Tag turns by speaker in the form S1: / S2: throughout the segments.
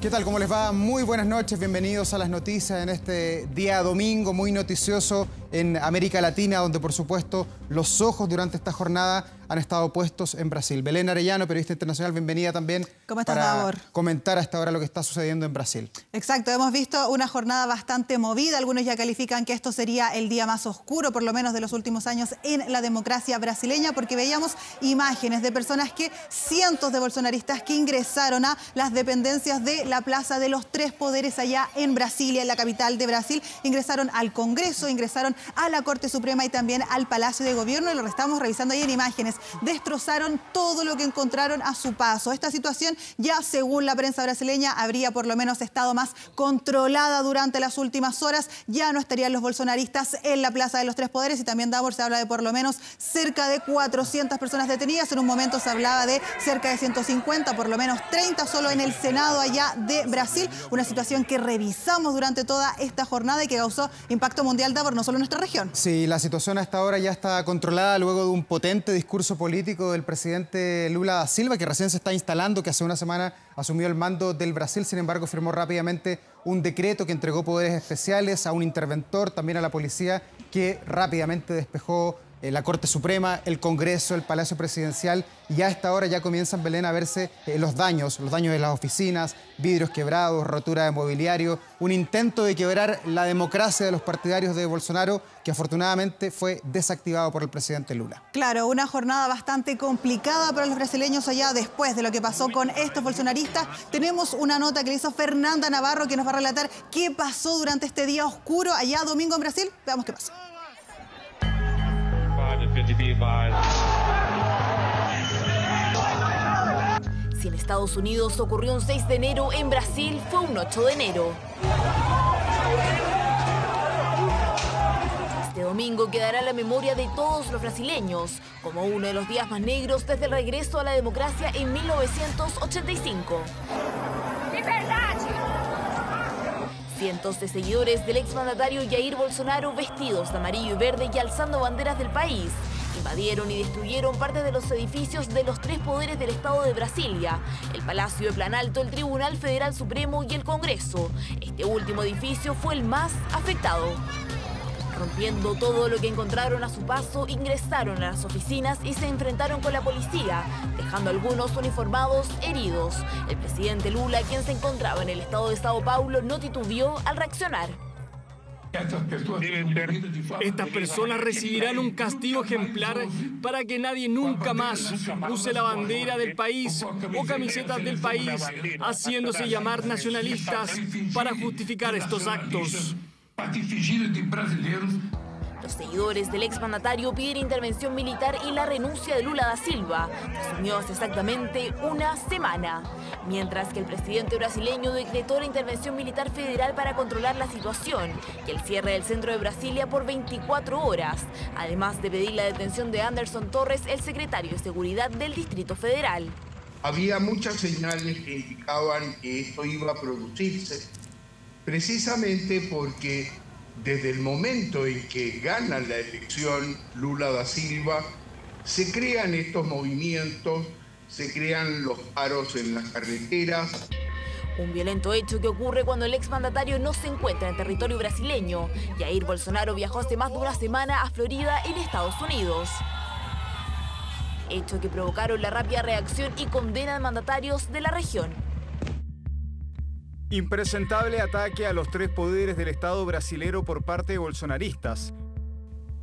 S1: ¿Qué tal? ¿Cómo les va? Muy buenas noches, bienvenidos a las noticias en este día domingo muy noticioso en América Latina, donde por supuesto los ojos durante esta jornada han estado puestos en Brasil. Belén Arellano, periodista internacional, bienvenida también.
S2: ¿Cómo estás,
S1: para
S2: Davor?
S1: Comentar hasta ahora lo que está sucediendo en Brasil.
S2: Exacto, hemos visto una jornada bastante movida. Algunos ya califican que esto sería el día más oscuro, por lo menos de los últimos años, en la democracia brasileña, porque veíamos imágenes de personas cientos de bolsonaristas que ingresaron a las dependencias de la Plaza de los Tres Poderes allá en Brasilia, en la capital de Brasil. Ingresaron al Congreso, ingresaron a la Corte Suprema y también al Palacio de Gobierno, y lo estamos revisando ahí en imágenes. Destrozaron todo lo que encontraron a su paso. Esta situación ya, según la prensa brasileña, habría por lo menos estado más controlada durante las últimas horas. Ya no estarían los bolsonaristas en la Plaza de los Tres Poderes, y también, Davor, se habla de por lo menos cerca de 400 personas detenidas. En un momento se hablaba de cerca de 150, por lo menos 30 solo en el Senado allá de Brasil. Una situación que revisamos durante toda esta jornada y que causó impacto mundial, Davor, no solo en nuestra región.
S1: Sí, la situación hasta ahora ya está controlada luego de un potente discurso político del presidente Lula da Silva, que recién se está instalando, que hace una semana asumió el mando del Brasil. Sin embargo, firmó rápidamente un decreto que entregó poderes especiales a un interventor, también a la policía, que rápidamente despejó la Corte Suprema, el Congreso, el Palacio Presidencial, y a esta hora ya comienzan, Belén, a verse los daños de las oficinas, vidrios quebrados, rotura de mobiliario, un intento de quebrar la democracia de los partidarios de Bolsonaro, que afortunadamente fue desactivado por el presidente Lula.
S2: Claro, una jornada bastante complicada para los brasileños allá después de lo que pasó con estos bolsonaristas. Tenemos una nota que le hizo Fernanda Navarro, que nos va a relatar qué pasó durante este día oscuro allá domingo en Brasil. Veamos qué pasó.
S3: Si en Estados Unidos ocurrió un 6 de enero, en Brasil fue un 8 de enero. Este domingo quedará en la memoria de todos los brasileños como uno de los días más negros desde el regreso a la democracia en 1985. Cientos de seguidores del exmandatario Jair Bolsonaro, vestidos de amarillo y verde y alzando banderas del país, invadieron y destruyeron parte de los edificios de los tres poderes del Estado de Brasilia: el Palacio de Planalto, el Tribunal Federal Supremo y el Congreso. Este último edificio fue el más afectado. Rompiendo todo lo que encontraron a su paso, ingresaron a las oficinas y se enfrentaron con la policía, dejando a algunos uniformados heridos. El presidente Lula, quien se encontraba en el estado de Sao Paulo, no titubeó al reaccionar.
S4: Estas personas recibirán un castigo ejemplar para que nadie nunca más use la bandera del país o camisetas del país, haciéndose llamar nacionalistas para justificar estos actos.
S3: Los seguidores del exmandatario piden intervención militar y la renuncia de Lula da Silva, que asumió hace exactamente una semana. Mientras que el presidente brasileño decretó la intervención militar federal para controlar la situación y el cierre del centro de Brasilia por 24 horas, además de pedir la detención de Anderson Torres, el secretario de Seguridad del Distrito Federal.
S5: Había muchas señales que indicaban que esto iba a producirse, precisamente porque desde el momento en que gana la elección Lula da Silva, se crean estos movimientos, se crean los paros en las carreteras.
S3: Un violento hecho que ocurre cuando el exmandatario no se encuentra en territorio brasileño. Jair Bolsonaro viajó hace más de una semana a Florida, en Estados Unidos. Hecho que provocaron la rápida reacción y condena de mandatarios de la región.
S6: Impresentable ataque a los tres poderes del Estado brasilero por parte de bolsonaristas.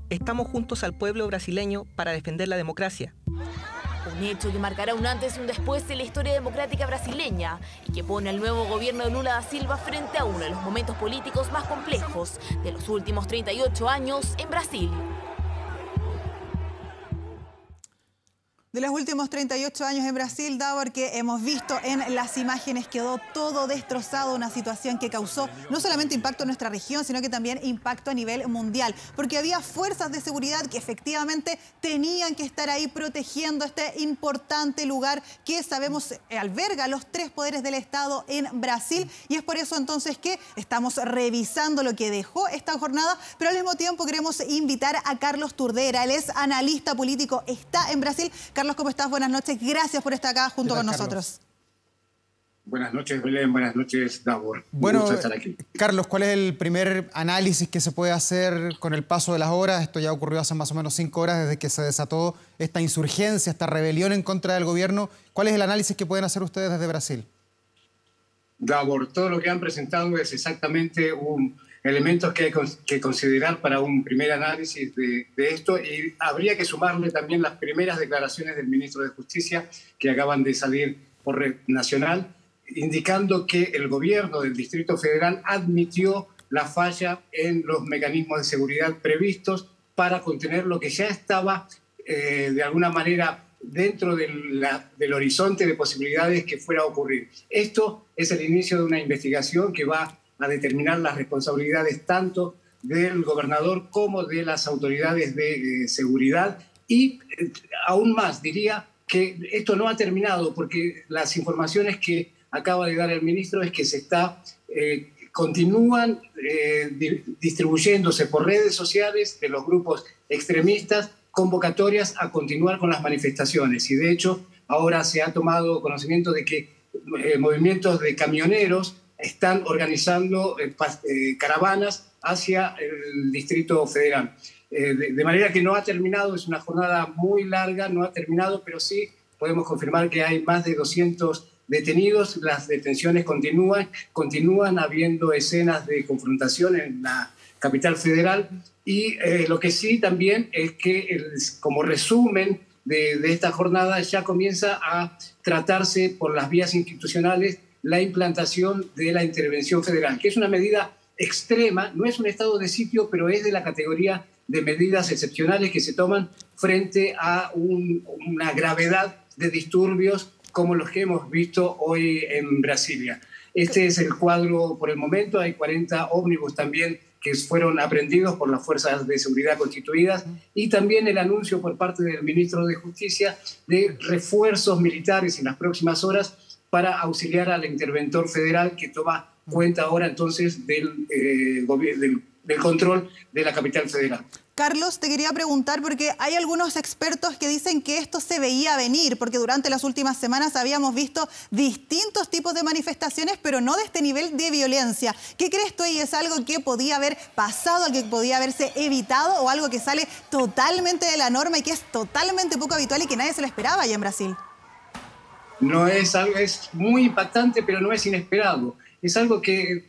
S7: Estamos juntos al pueblo brasileño para defender la democracia.
S3: Un hecho que marcará un antes y un después en la historia democrática brasileña y que pone al nuevo gobierno de Lula da Silva frente a uno de los momentos políticos más complejos de los últimos 38 años en Brasil.
S2: De los últimos 38 años en Brasil, Davor, que hemos visto en las imágenes, quedó todo destrozado, una situación que causó no solamente impacto en nuestra región, sino que también impacto a nivel mundial, porque había fuerzas de seguridad que efectivamente tenían que estar ahí protegiendo este importante lugar que sabemos alberga los tres poderes del Estado en Brasil, y es por eso entonces que estamos revisando lo que dejó esta jornada, pero al mismo tiempo queremos invitar a Carlos Turdera. Él es analista político, está en Brasil. Carlos, ¿cómo estás? Buenas noches. Gracias por estar acá junto con nosotros.
S8: Buenas noches, Belén. Buenas noches, Davor.
S1: Bueno,
S8: un gusto estar aquí.
S1: Carlos, ¿cuál es el primer análisis que se puede hacer con el paso de las horas? Esto ya ocurrió hace más o menos 5 horas desde que se desató esta insurgencia, esta rebelión en contra del gobierno. ¿Cuál es el análisis que pueden hacer ustedes desde Brasil?
S8: Davor, todo lo que han presentado es exactamente un elemento que hay que considerar para un primer análisis de esto, y habría que sumarle también las primeras declaraciones del ministro de Justicia que acaban de salir por Red Nacional, indicando que el gobierno del Distrito Federal admitió la falla en los mecanismos de seguridad previstos para contener lo que ya estaba de alguna manera dentro del horizonte de posibilidades que fuera a ocurrir. Esto es el inicio de una investigación que va a determinar las responsabilidades tanto del gobernador como de las autoridades de seguridad, y aún más diría que esto no ha terminado, porque las informaciones que acaba de dar el ministro es que continúan distribuyéndose por redes sociales de los grupos extremistas convocatorias a continuar con las manifestaciones, y de hecho ahora se ha tomado conocimiento de que movimientos de camioneros están organizando caravanas hacia el Distrito Federal. De manera que no ha terminado, es una jornada muy larga, no ha terminado, pero sí podemos confirmar que hay más de 200 detenidos, las detenciones continúan habiendo escenas de confrontación en la capital federal, y lo que sí también es que como resumen de esta jornada ya comienza a tratarse por las vías institucionales la implantación de la intervención federal, que es una medida extrema, no es un estado de sitio, pero es de la categoría de medidas excepcionales que se toman frente a una gravedad de disturbios como los que hemos visto hoy en Brasilia. Este es el cuadro por el momento. Hay 40 ómnibus también que fueron aprehendidos por las fuerzas de seguridad constituidas, y también el anuncio por parte del ministro de Justicia de refuerzos militares en las próximas horas para auxiliar al interventor federal, que toma cuenta ahora entonces del control de la capital federal.
S2: Carlos, te quería preguntar, porque hay algunos expertos que dicen que esto se veía venir, porque durante las últimas semanas habíamos visto distintos tipos de manifestaciones, pero no de este nivel de violencia. ¿Qué crees tú? ¿Y es algo que podía haber pasado, algo que podía haberse evitado, o algo que sale totalmente de la norma y que es totalmente poco habitual y que nadie se lo esperaba allá en Brasil?
S8: No es algo, es muy impactante, pero no es inesperado. Es algo que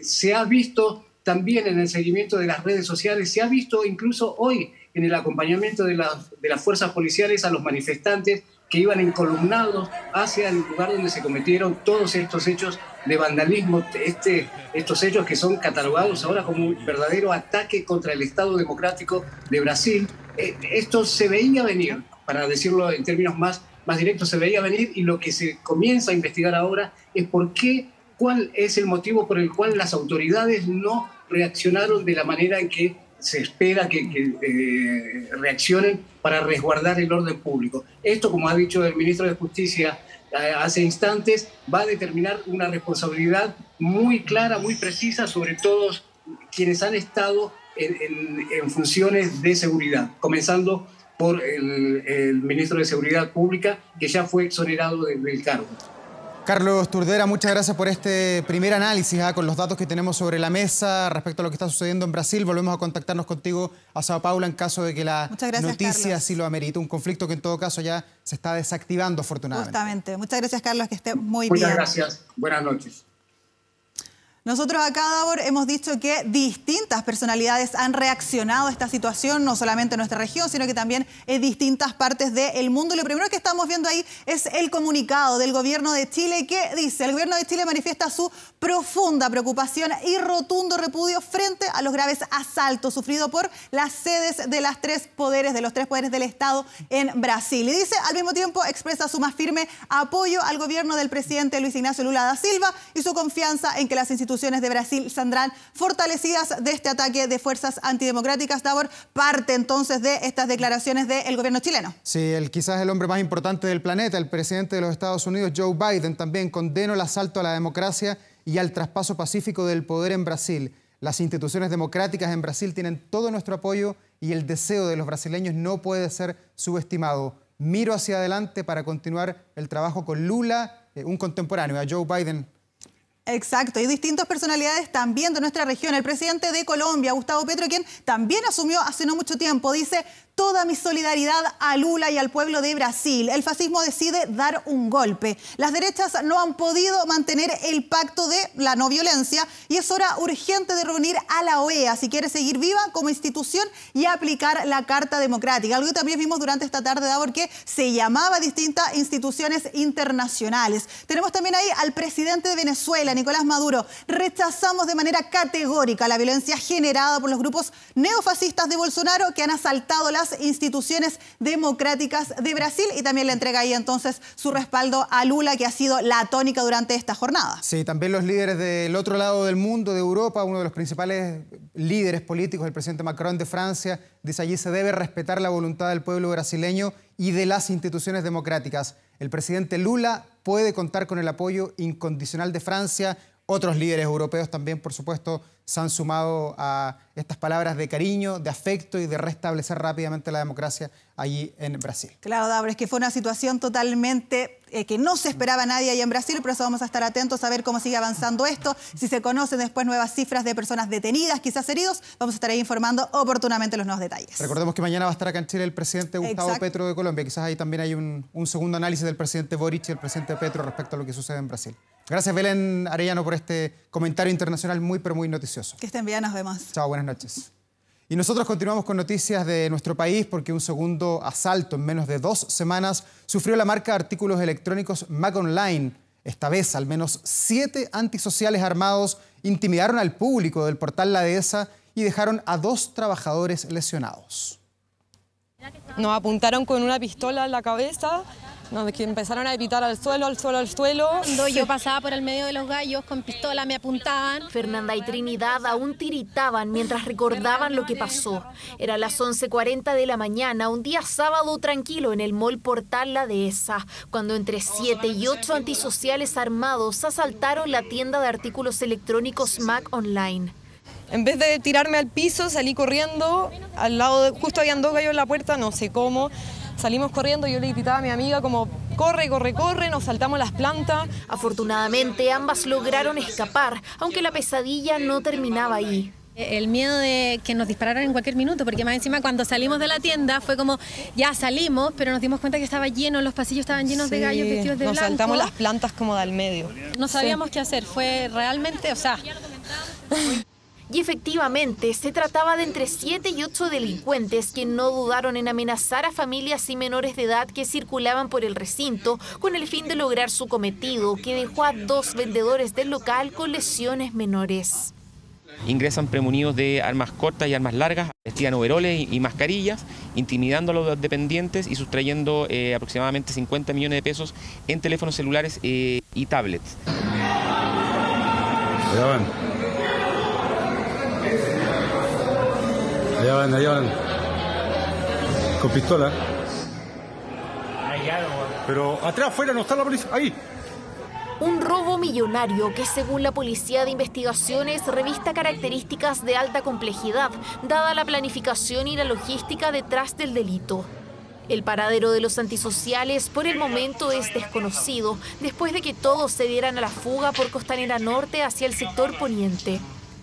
S8: se ha visto también en el seguimiento de las redes sociales, se ha visto incluso hoy en el acompañamiento de las fuerzas policiales a los manifestantes que iban encolumnados hacia el lugar donde se cometieron todos estos hechos de vandalismo, estos hechos que son catalogados ahora como un verdadero ataque contra el Estado democrático de Brasil. Esto se veía venir, para decirlo en términos más directos, se veía venir, y lo que se comienza a investigar ahora es cuál es el motivo por el cual las autoridades no reaccionaron de la manera en que se espera que reaccionen para resguardar el orden público. Esto, como ha dicho el ministro de Justicia hace instantes, va a determinar una responsabilidad muy clara, muy precisa sobre todos quienes han estado en funciones de seguridad, comenzando por el ministro de Seguridad Pública, que ya fue exonerado del cargo.
S1: Carlos Turdera, muchas gracias por este primer análisis con los datos que tenemos sobre la mesa respecto a lo que está sucediendo en Brasil. Volvemos a contactarnos contigo a Sao Paulo en caso de que la noticia sí lo amerite. Un conflicto que en todo caso ya se está desactivando, afortunadamente.
S2: Justamente. Muchas gracias, Carlos, que esté muy bien.
S8: Muchas gracias. Buenas noches.
S2: Nosotros acá, Davor, hemos dicho que distintas personalidades han reaccionado a esta situación, no solamente en nuestra región, sino que también en distintas partes del mundo. Y lo primero que estamos viendo ahí es el comunicado del Gobierno de Chile, que dice: el Gobierno de Chile manifiesta su profunda preocupación y rotundo repudio frente a los graves asaltos sufridos por las sedes de los tres poderes del Estado en Brasil. Y dice, al mismo tiempo, expresa su más firme apoyo al gobierno del presidente Luis Ignacio Lula da Silva y su confianza en que las instituciones de Brasil saldrán fortalecidas de este ataque de fuerzas antidemocráticas. Davor, parte entonces de estas declaraciones del gobierno chileno.
S1: Sí, quizás el hombre más importante del planeta, el presidente de los Estados Unidos, Joe Biden, también condenó el asalto a la democracia y al traspaso pacífico del poder en Brasil. Las instituciones democráticas en Brasil tienen todo nuestro apoyo y el deseo de los brasileños no puede ser subestimado. miro hacia adelante para continuar el trabajo con Lula, un contemporáneo, a Joe Biden.
S2: Exacto, y distintas personalidades también de nuestra región. El presidente de Colombia, Gustavo Petro, quien también asumió hace no mucho tiempo, dice: toda mi solidaridad a Lula y al pueblo de Brasil. El fascismo decide dar un golpe. Las derechas no han podido mantener el pacto de la no violencia y es hora urgente de reunir a la OEA si quiere seguir viva como institución y aplicar la Carta Democrática. Algo que también vimos durante esta tarde, porque se llamaba a distintas instituciones internacionales. Tenemos también ahí al presidente de Venezuela, Nicolás Maduro. Rechazamos de manera categórica la violencia generada por los grupos neofascistas de Bolsonaro que han asaltado las instituciones democráticas de Brasil, y también le entrega ahí entonces su respaldo a Lula, que ha sido la tónica durante esta jornada.
S1: Sí, también los líderes del otro lado del mundo, de Europa, uno de los principales líderes políticos, el presidente Macron de Francia, dice: allí se debe respetar la voluntad del pueblo brasileño y de las instituciones democráticas. El presidente Lula puede contar con el apoyo incondicional de Francia. Otros líderes europeos también, por supuesto, se han sumado a estas palabras de cariño, de afecto y de restablecer rápidamente la democracia allí en Brasil.
S2: Claro, Davor, es que fue una situación totalmente que no se esperaba nadie ahí en Brasil, por eso vamos a estar atentos a ver cómo sigue avanzando esto. Si se conocen después nuevas cifras de personas detenidas, quizás heridos, vamos a estar ahí informando oportunamente los nuevos detalles.
S1: Recordemos que mañana va a estar acá en Chile el presidente Gustavo Petro de Colombia. Quizás ahí también hay un segundo análisis del presidente Boric y el presidente Petro respecto a lo que sucede en Brasil. Gracias, Belén Arellano, por este comentario internacional muy, pero muy noticioso.
S2: Que estén bien, nos vemos.
S1: Chao, buenas noches. Y nosotros continuamos con noticias de nuestro país, porque un segundo asalto en menos de 2 semanas sufrió la marca de artículos electrónicos Mac Online. Esta vez, al menos 7 antisociales armados intimidaron al público del portal La Dehesa y dejaron a 2 trabajadores lesionados.
S9: Nos apuntaron con una pistola en la cabeza. Que empezaron a gritar al suelo, al suelo, al suelo.
S10: Cuando yo pasaba por el medio de los gallos con pistola, me apuntaban.
S3: Fernanda y Trinidad aún tiritaban mientras recordaban lo que pasó. Era las 11:40 de la mañana, un día sábado tranquilo en el mall Portal La Dehesa, cuando entre 7 y 8 antisociales armados asaltaron la tienda de artículos electrónicos Mac Online.
S9: En vez de tirarme al piso, salí corriendo. Al lado, justo habían 2 gallos en la puerta, no sé cómo. Salimos corriendo, yo le gritaba a mi amiga como: corre, corre, corre, nos saltamos las plantas.
S3: Afortunadamente ambas lograron escapar, aunque la pesadilla no terminaba ahí.
S10: El miedo de que nos dispararan en cualquier minuto, porque más encima cuando salimos de la tienda fue como, ya salimos, pero nos dimos cuenta que estaba lleno, los pasillos estaban llenos de gallos vestidos de blanco.
S9: Nos saltamos las plantas como de al medio.
S10: No sabíamos qué hacer, fue realmente,
S3: Y efectivamente, se trataba de entre 7 y 8 delincuentes que no dudaron en amenazar a familias y menores de edad que circulaban por el recinto con el fin de lograr su cometido, que dejó a 2 vendedores del local con lesiones menores.
S11: Ingresan premunidos de armas cortas y armas largas, vestían overoles y mascarillas, intimidando a los dependientes y sustrayendo aproximadamente 50 millones de pesos en teléfonos celulares y tablets.
S12: Allá van, con pistola. Pero atrás, afuera, no está la policía. Ahí.
S3: Un robo millonario que, según la Policía de Investigaciones, revista características de alta complejidad, dada la planificación y la logística detrás del delito. El paradero de los antisociales por el momento es desconocido, después de que todos se dieran a la fuga por Costanera Norte hacia el sector poniente.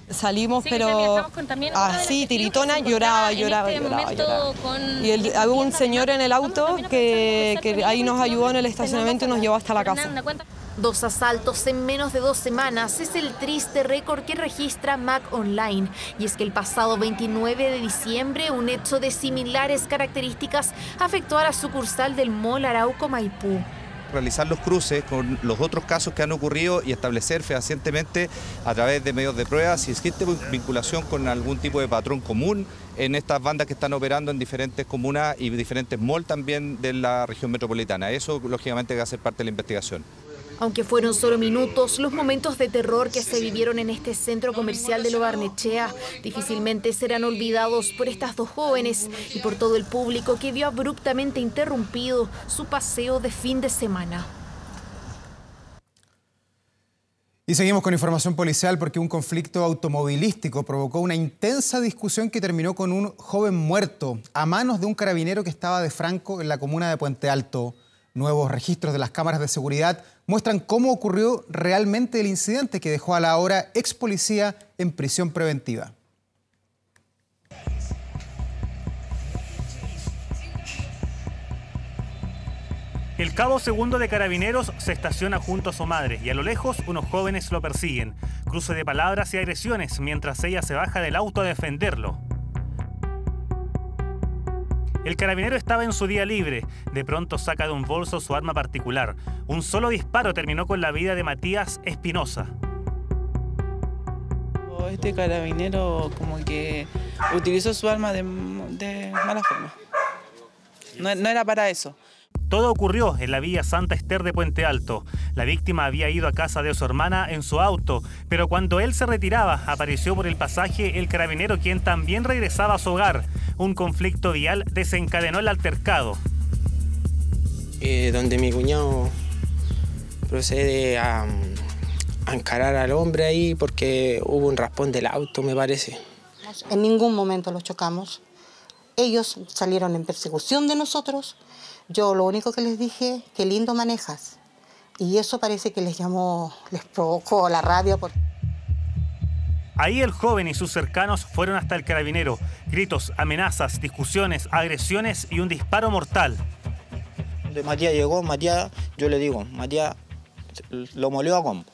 S9: Salimos, pero así, tiritona, lloraba. Y había un señor en el auto que ahí nos ayudó en el estacionamiento y nos llevó hasta la casa.
S3: 2 asaltos en menos de 2 semanas es el triste récord que registra Mac Online. Y es que el pasado 29 de diciembre, un hecho de similares características afectó a la sucursal del Mall Arauco Maipú.
S13: Realizar los cruces con los otros casos que han ocurrido y establecer fehacientemente a través de medios de prueba si existe vinculación con algún tipo de patrón común en estas bandas que están operando en diferentes comunas y diferentes malls también de la región metropolitana. Eso lógicamente va a ser parte de la investigación.
S3: Aunque fueron solo minutos, los momentos de terror que se vivieron en este centro comercial de Lo Barnechea difícilmente serán olvidados por estas 2 jóvenes y por todo el público que vio abruptamente interrumpido su paseo de fin de semana.
S1: Y seguimos con información policial porque un conflicto automovilístico provocó una intensa discusión que terminó con un joven muerto a manos de un carabinero que estaba de franco en la comuna de Puente Alto. Nuevos registros de las cámaras de seguridad muestran cómo ocurrió realmente el incidente que dejó a la ahora ex policía en prisión preventiva.
S14: El cabo segundo de Carabineros se estaciona junto a su madre y a lo lejos unos jóvenes lo persiguen. Cruce de palabras y agresiones mientras ella se baja del auto a defenderlo. El carabinero estaba en su día libre. De pronto saca de un bolso su arma particular. Un solo disparo terminó con la vida de Matías Espinosa.
S15: Este carabinero como que utilizó su arma de mala forma. No era para eso.
S14: Todo ocurrió en la vía Santa Esther de Puente Alto. La víctima había ido a casa de su hermana en su auto, pero cuando él se retiraba, apareció por el pasaje el carabinero, quien también regresaba a su hogar. Un conflicto vial desencadenó el altercado.
S15: Donde mi cuñado procede a encarar al hombre ahí porque hubo un raspón del auto, me parece.
S16: En ningún momento los chocamos. Ellos salieron en persecución de nosotros. Yo lo único que les dije, qué lindo manejas. Y eso parece que les provocó la rabia.
S14: Ahí el joven y sus cercanos fueron hasta el carabinero. Gritos, amenazas, discusiones, agresiones y un disparo mortal.
S15: Matías llegó, yo le digo, Matías lo molió a combo.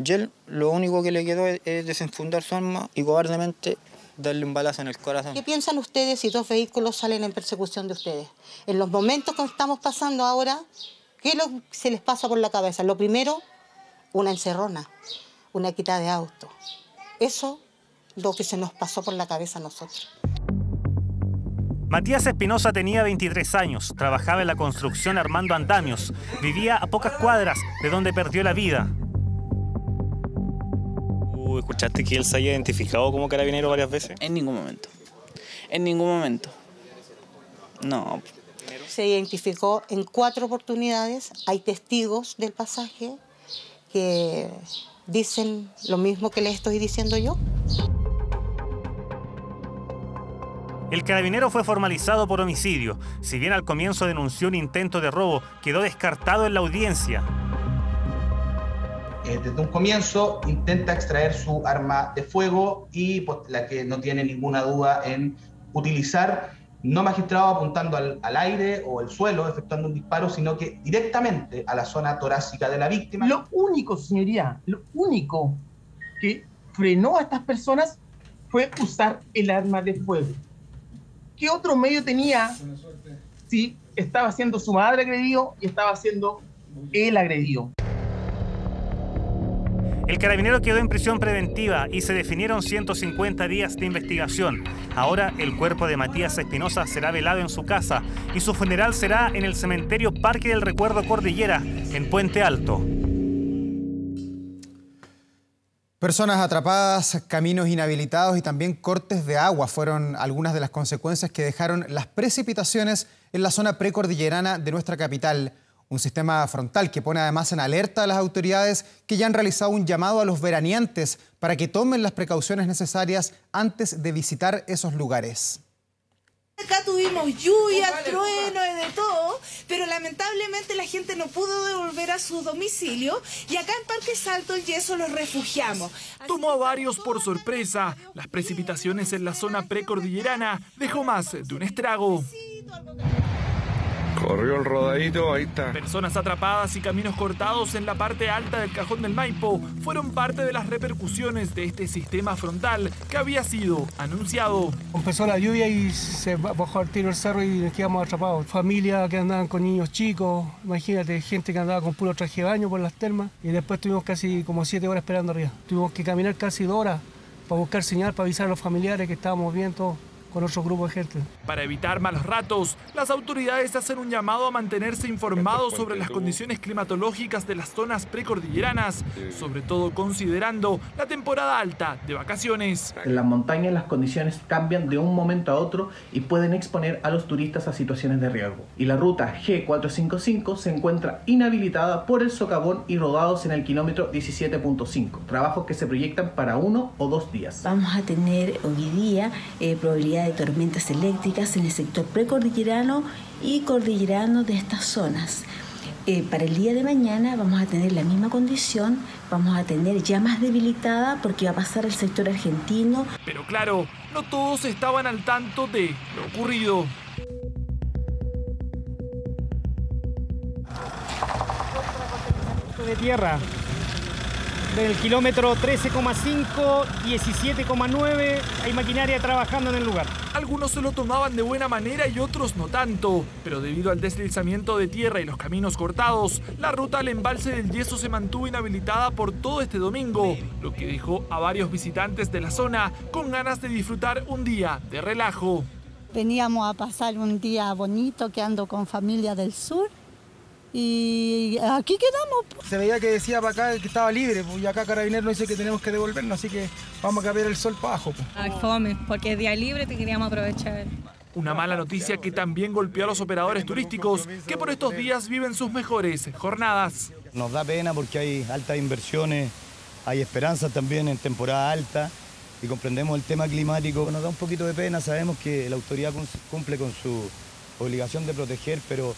S15: Y él lo único que le quedó es desenfundar su arma y cobardemente darle un balazo en el corazón.
S16: ¿Qué piensan ustedes si 2 vehículos salen en persecución de ustedes? En los momentos que estamos pasando ahora, ¿qué es lo que se les pasa por la cabeza? Lo primero, una encerrona, una quita de auto. Eso es lo que se nos pasó por la cabeza a nosotros.
S14: Matías Espinosa tenía 23 años, trabajaba en la construcción armando andamios, vivía a pocas cuadras de donde perdió la vida.
S17: ¿Escuchaste que él se haya identificado como carabinero varias veces?
S15: En ningún momento. En ningún momento. No.
S16: Se identificó en 4 oportunidades. Hay testigos del pasaje que dicen lo mismo que les estoy diciendo yo.
S14: El carabinero fue formalizado por homicidio. Si bien al comienzo denunció un intento de robo, quedó descartado en la audiencia.
S18: Desde un comienzo intenta extraer su arma de fuego y la que no tiene ninguna duda en utilizar, no magistrado apuntando al aire o al suelo, efectuando un disparo, sino que directamente a la zona torácica de la víctima.
S19: Lo único, señoría, lo único que frenó a estas personas fue usar el arma de fuego. ¿Qué otro medio tenía si estaba siendo su madre agredido y estaba siendo él agredido?
S14: El carabinero quedó en prisión preventiva y se definieron 150 días de investigación. Ahora el cuerpo de Matías Espinosa será velado en su casa y su funeral será en el cementerio Parque del Recuerdo Cordillera, en Puente Alto.
S1: Personas atrapadas, caminos inhabilitados y también cortes de agua fueron algunas de las consecuencias que dejaron las precipitaciones en la zona precordillerana de nuestra capital. Un sistema frontal que pone además en alerta a las autoridades que ya han realizado un llamado a los veraneantes para que tomen las precauciones necesarias antes de visitar esos lugares.
S20: Acá tuvimos lluvia, trueno y de todo, pero lamentablemente la gente no pudo devolver a su domicilio y acá en Parque Salto el Yeso los refugiamos.
S4: Tomó a varios por sorpresa. Las precipitaciones en la zona precordillerana dejó más de un estrago.
S21: Corrió el rodadito, ahí está.
S4: Personas atrapadas y caminos cortados en la parte alta del Cajón del Maipo fueron parte de las repercusiones de este sistema frontal que había sido anunciado.
S22: Empezó la lluvia y se bajó al tiro el cerro y nos quedamos atrapados. Familia que andaban con niños chicos, imagínate, gente que andaba con puro traje de baño por las termas y después tuvimos casi como 7 horas esperando arriba. Tuvimos que caminar casi 2 horas para buscar señal, para avisar a los familiares que estábamos bien todos. con otro grupo de gente.
S5: Para evitar malos ratos, las autoridades hacen un llamado a mantenerse informados sobre las condiciones climatológicas de las zonas precordilleranas, sobre todo considerando la temporada alta de vacaciones.
S6: En las montañas las condiciones cambian de un momento a otro y pueden exponer a los turistas a situaciones de riesgo. Y la ruta G455 se encuentra inhabilitada por el socavón y rodados en el kilómetro 17.5, trabajos que se proyectan para 1 o 2 días.
S23: Vamos a tener hoy día probabilidad de tormentas eléctricas en el sector precordillerano y cordillerano de estas zonas. Para el día de mañana vamos a tener la misma condición, vamos a tener ya más debilitada porque va a pasar el sector argentino.
S5: Pero claro, no todos estaban al tanto de lo ocurrido.
S24: De tierra, del kilómetro 13,5, 17,9, hay maquinaria trabajando en el lugar.
S5: Algunos se lo tomaban de buena manera y otros no tanto, pero debido al deslizamiento de tierra y los caminos cortados, la ruta al embalse del Yeso se mantuvo inhabilitada por todo este domingo, lo que dejó a varios visitantes de la zona con ganas de disfrutar un día de relajo.
S25: Veníamos a pasar un día bonito quedando con familia del sur. Y aquí quedamos.
S22: Se veía que decía para acá que estaba libre, y acá Carabineros nos dice que tenemos que devolvernos, así que vamos a cambiar el sol para abajo.
S10: Ay, fome, porque es día libre, te queríamos aprovechar.
S5: Una mala noticia que también golpeó a los operadores turísticos que por estos días viven sus mejores jornadas.
S26: Nos da pena porque hay altas inversiones, hay esperanzas también en temporada alta y comprendemos el tema climático. Nos da un poquito de pena, sabemos que la autoridad cumple con su obligación de proteger, pero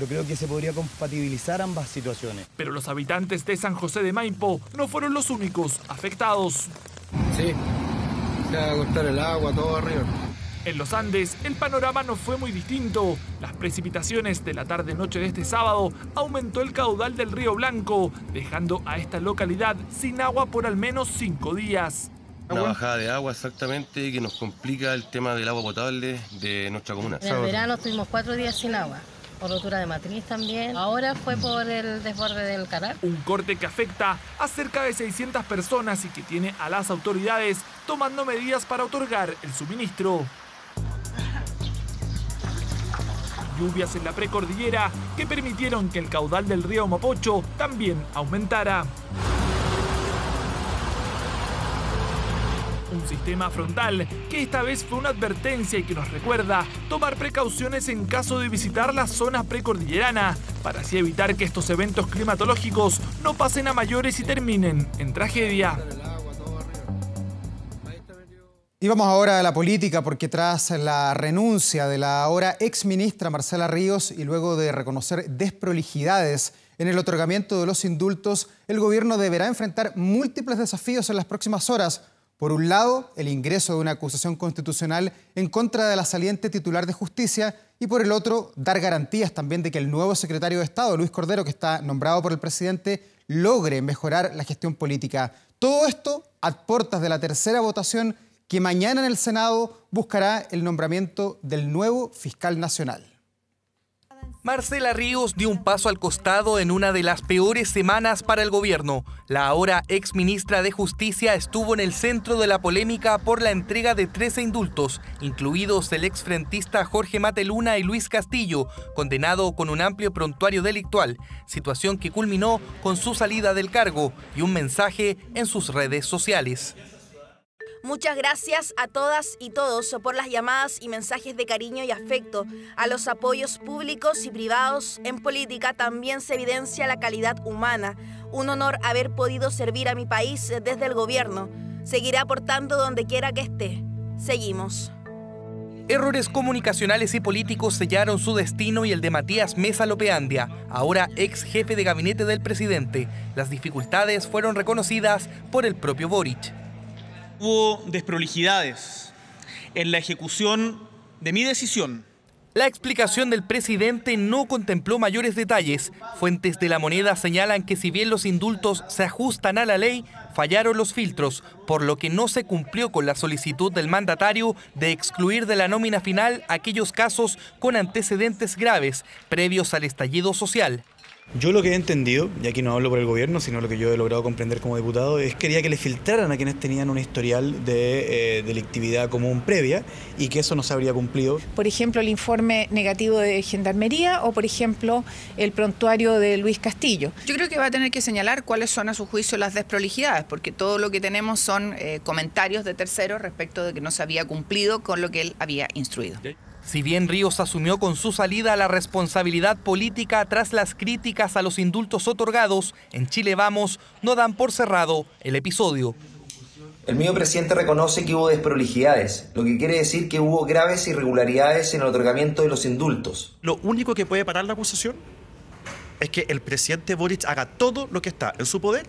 S26: creo que se podría compatibilizar ambas situaciones.
S5: Pero los habitantes de San José de Maipo no fueron los únicos afectados.
S27: Sí, se va a cortar el agua todo arriba.
S5: En los Andes, el panorama no fue muy distinto. Las precipitaciones de la tarde-noche de este sábado aumentó el caudal del río Blanco, dejando a esta localidad sin agua por al menos 5 días.
S28: Una bajada de agua exactamente que nos complica el tema del agua potable de nuestra comuna.
S10: En el verano estuvimos 4 días sin agua. Por rotura de matriz también. Ahora fue por el desborde del canal.
S5: Un corte que afecta a cerca de 600 personas y que tiene a las autoridades tomando medidas para otorgar el suministro. Lluvias en la precordillera que permitieron que el caudal del río Mapocho también aumentara. Un sistema frontal que esta vez fue una advertencia y que nos recuerda tomar precauciones en caso de visitar la zona precordillerana para así evitar que estos eventos climatológicos no pasen a mayores y terminen en tragedia.
S1: Y vamos ahora a la política porque tras la renuncia de la ahora exministra Marcela Ríos y luego de reconocer desprolijidades en el otorgamiento de los indultos, el gobierno deberá enfrentar múltiples desafíos en las próximas horas. Por un lado, el ingreso de una acusación constitucional en contra de la saliente titular de Justicia y por el otro, dar garantías también de que el nuevo secretario de Estado, Luis Cordero, que está nombrado por el presidente, logre mejorar la gestión política. Todo esto a puertas de la tercera votación que mañana en el Senado buscará el nombramiento del nuevo fiscal nacional.
S29: Marcela Ríos dio un paso al costado en una de las peores semanas para el gobierno. La ahora exministra de Justicia estuvo en el centro de la polémica por la entrega de 13 indultos, incluidos el exfrentista Jorge Mateluna y Luis Castillo, condenado con un amplio prontuario delictual, situación que culminó con su salida del cargo y un mensaje en sus redes sociales.
S30: Muchas gracias a todas y todos por las llamadas y mensajes de cariño y afecto. A los apoyos públicos y privados en política también se evidencia la calidad humana. Un honor haber podido servir a mi país desde el gobierno. Seguiré aportando donde quiera que esté. Seguimos.
S29: Errores comunicacionales y políticos sellaron su destino y el de Matías Mesa Lopeandia, ahora ex jefe de gabinete del presidente. Las dificultades fueron reconocidas por el propio Boric.
S31: Hubo desprolijidades en la ejecución de mi decisión.
S29: La explicación del presidente no contempló mayores detalles. Fuentes de La Moneda señalan que si bien los indultos se ajustan a la ley, fallaron los filtros, por lo que no se cumplió con la solicitud del mandatario de excluir de la nómina final aquellos casos con antecedentes graves previos al estallido social.
S2: Yo lo que he entendido, y aquí no hablo por el gobierno, sino lo que yo he logrado comprender como diputado, es que quería que le filtraran a quienes tenían un historial de delictividad común previa y que eso no se habría cumplido.
S3: Por ejemplo, el informe negativo de Gendarmería o, por ejemplo, el prontuario de Luis Castillo.
S7: Yo creo que va a tener que señalar cuáles son a su juicio las desprolijidades, porque todo lo que tenemos son comentarios de terceros respecto de que no se había cumplido con lo que él había instruido.
S29: Si bien Ríos asumió con su salida la responsabilidad política tras las críticas a los indultos otorgados, en Chile Vamos no dan por cerrado el episodio.
S8: El mismo presidente reconoce que hubo desprolijidades, lo que quiere decir que hubo graves irregularidades en el otorgamiento de los indultos.
S9: Lo único que puede parar la acusación es que el presidente Boric haga todo lo que está en su poder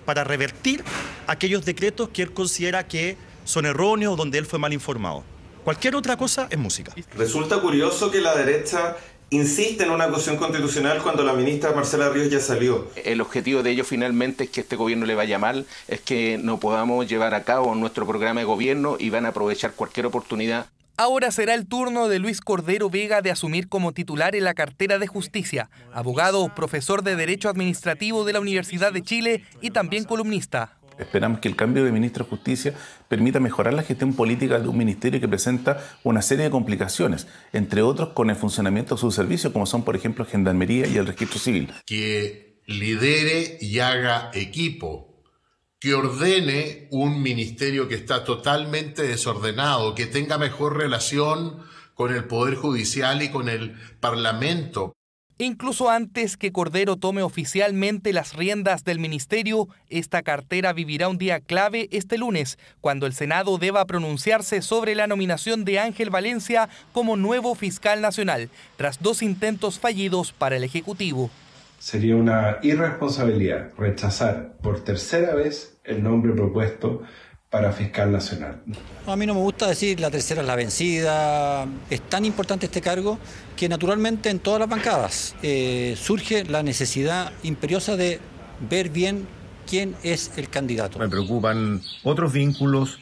S9: para revertir aquellos decretos que él considera que son erróneos o donde él fue mal informado. Cualquier otra cosa es música.
S11: Resulta curioso que la derecha insiste en una acusación constitucional cuando la ministra Marcela Ríos ya salió.
S12: El objetivo de ellos finalmente es que este gobierno le vaya mal, es que no podamos llevar a cabo nuestro programa de gobierno y van a aprovechar cualquier oportunidad.
S29: Ahora será el turno de Luis Cordero Vega de asumir como titular en la cartera de Justicia, abogado, profesor de Derecho Administrativo de la Universidad de Chile y también columnista.
S13: Esperamos que el cambio de ministro de Justicia permita mejorar la gestión política de un ministerio que presenta una serie de complicaciones, entre otros con el funcionamiento de sus servicios, como son, por ejemplo, Gendarmería y el Registro Civil.
S15: Que lidere y haga equipo, que ordene un ministerio que está totalmente desordenado, que tenga mejor relación con el Poder Judicial y con el Parlamento.
S29: Incluso antes que Cordero tome oficialmente las riendas del ministerio, esta cartera vivirá un día clave este lunes, cuando el Senado deba pronunciarse sobre la nominación de Ángel Valencia como nuevo fiscal nacional, tras 2 intentos fallidos para el Ejecutivo.
S16: Sería una irresponsabilidad rechazar por tercera vez el nombre propuesto para fiscal nacional.
S17: A mí no me gusta decir la tercera es la vencida. Es tan importante este cargo que naturalmente en todas las bancadas surge la necesidad imperiosa de ver bien quién es el candidato.
S32: Me preocupan otros vínculos,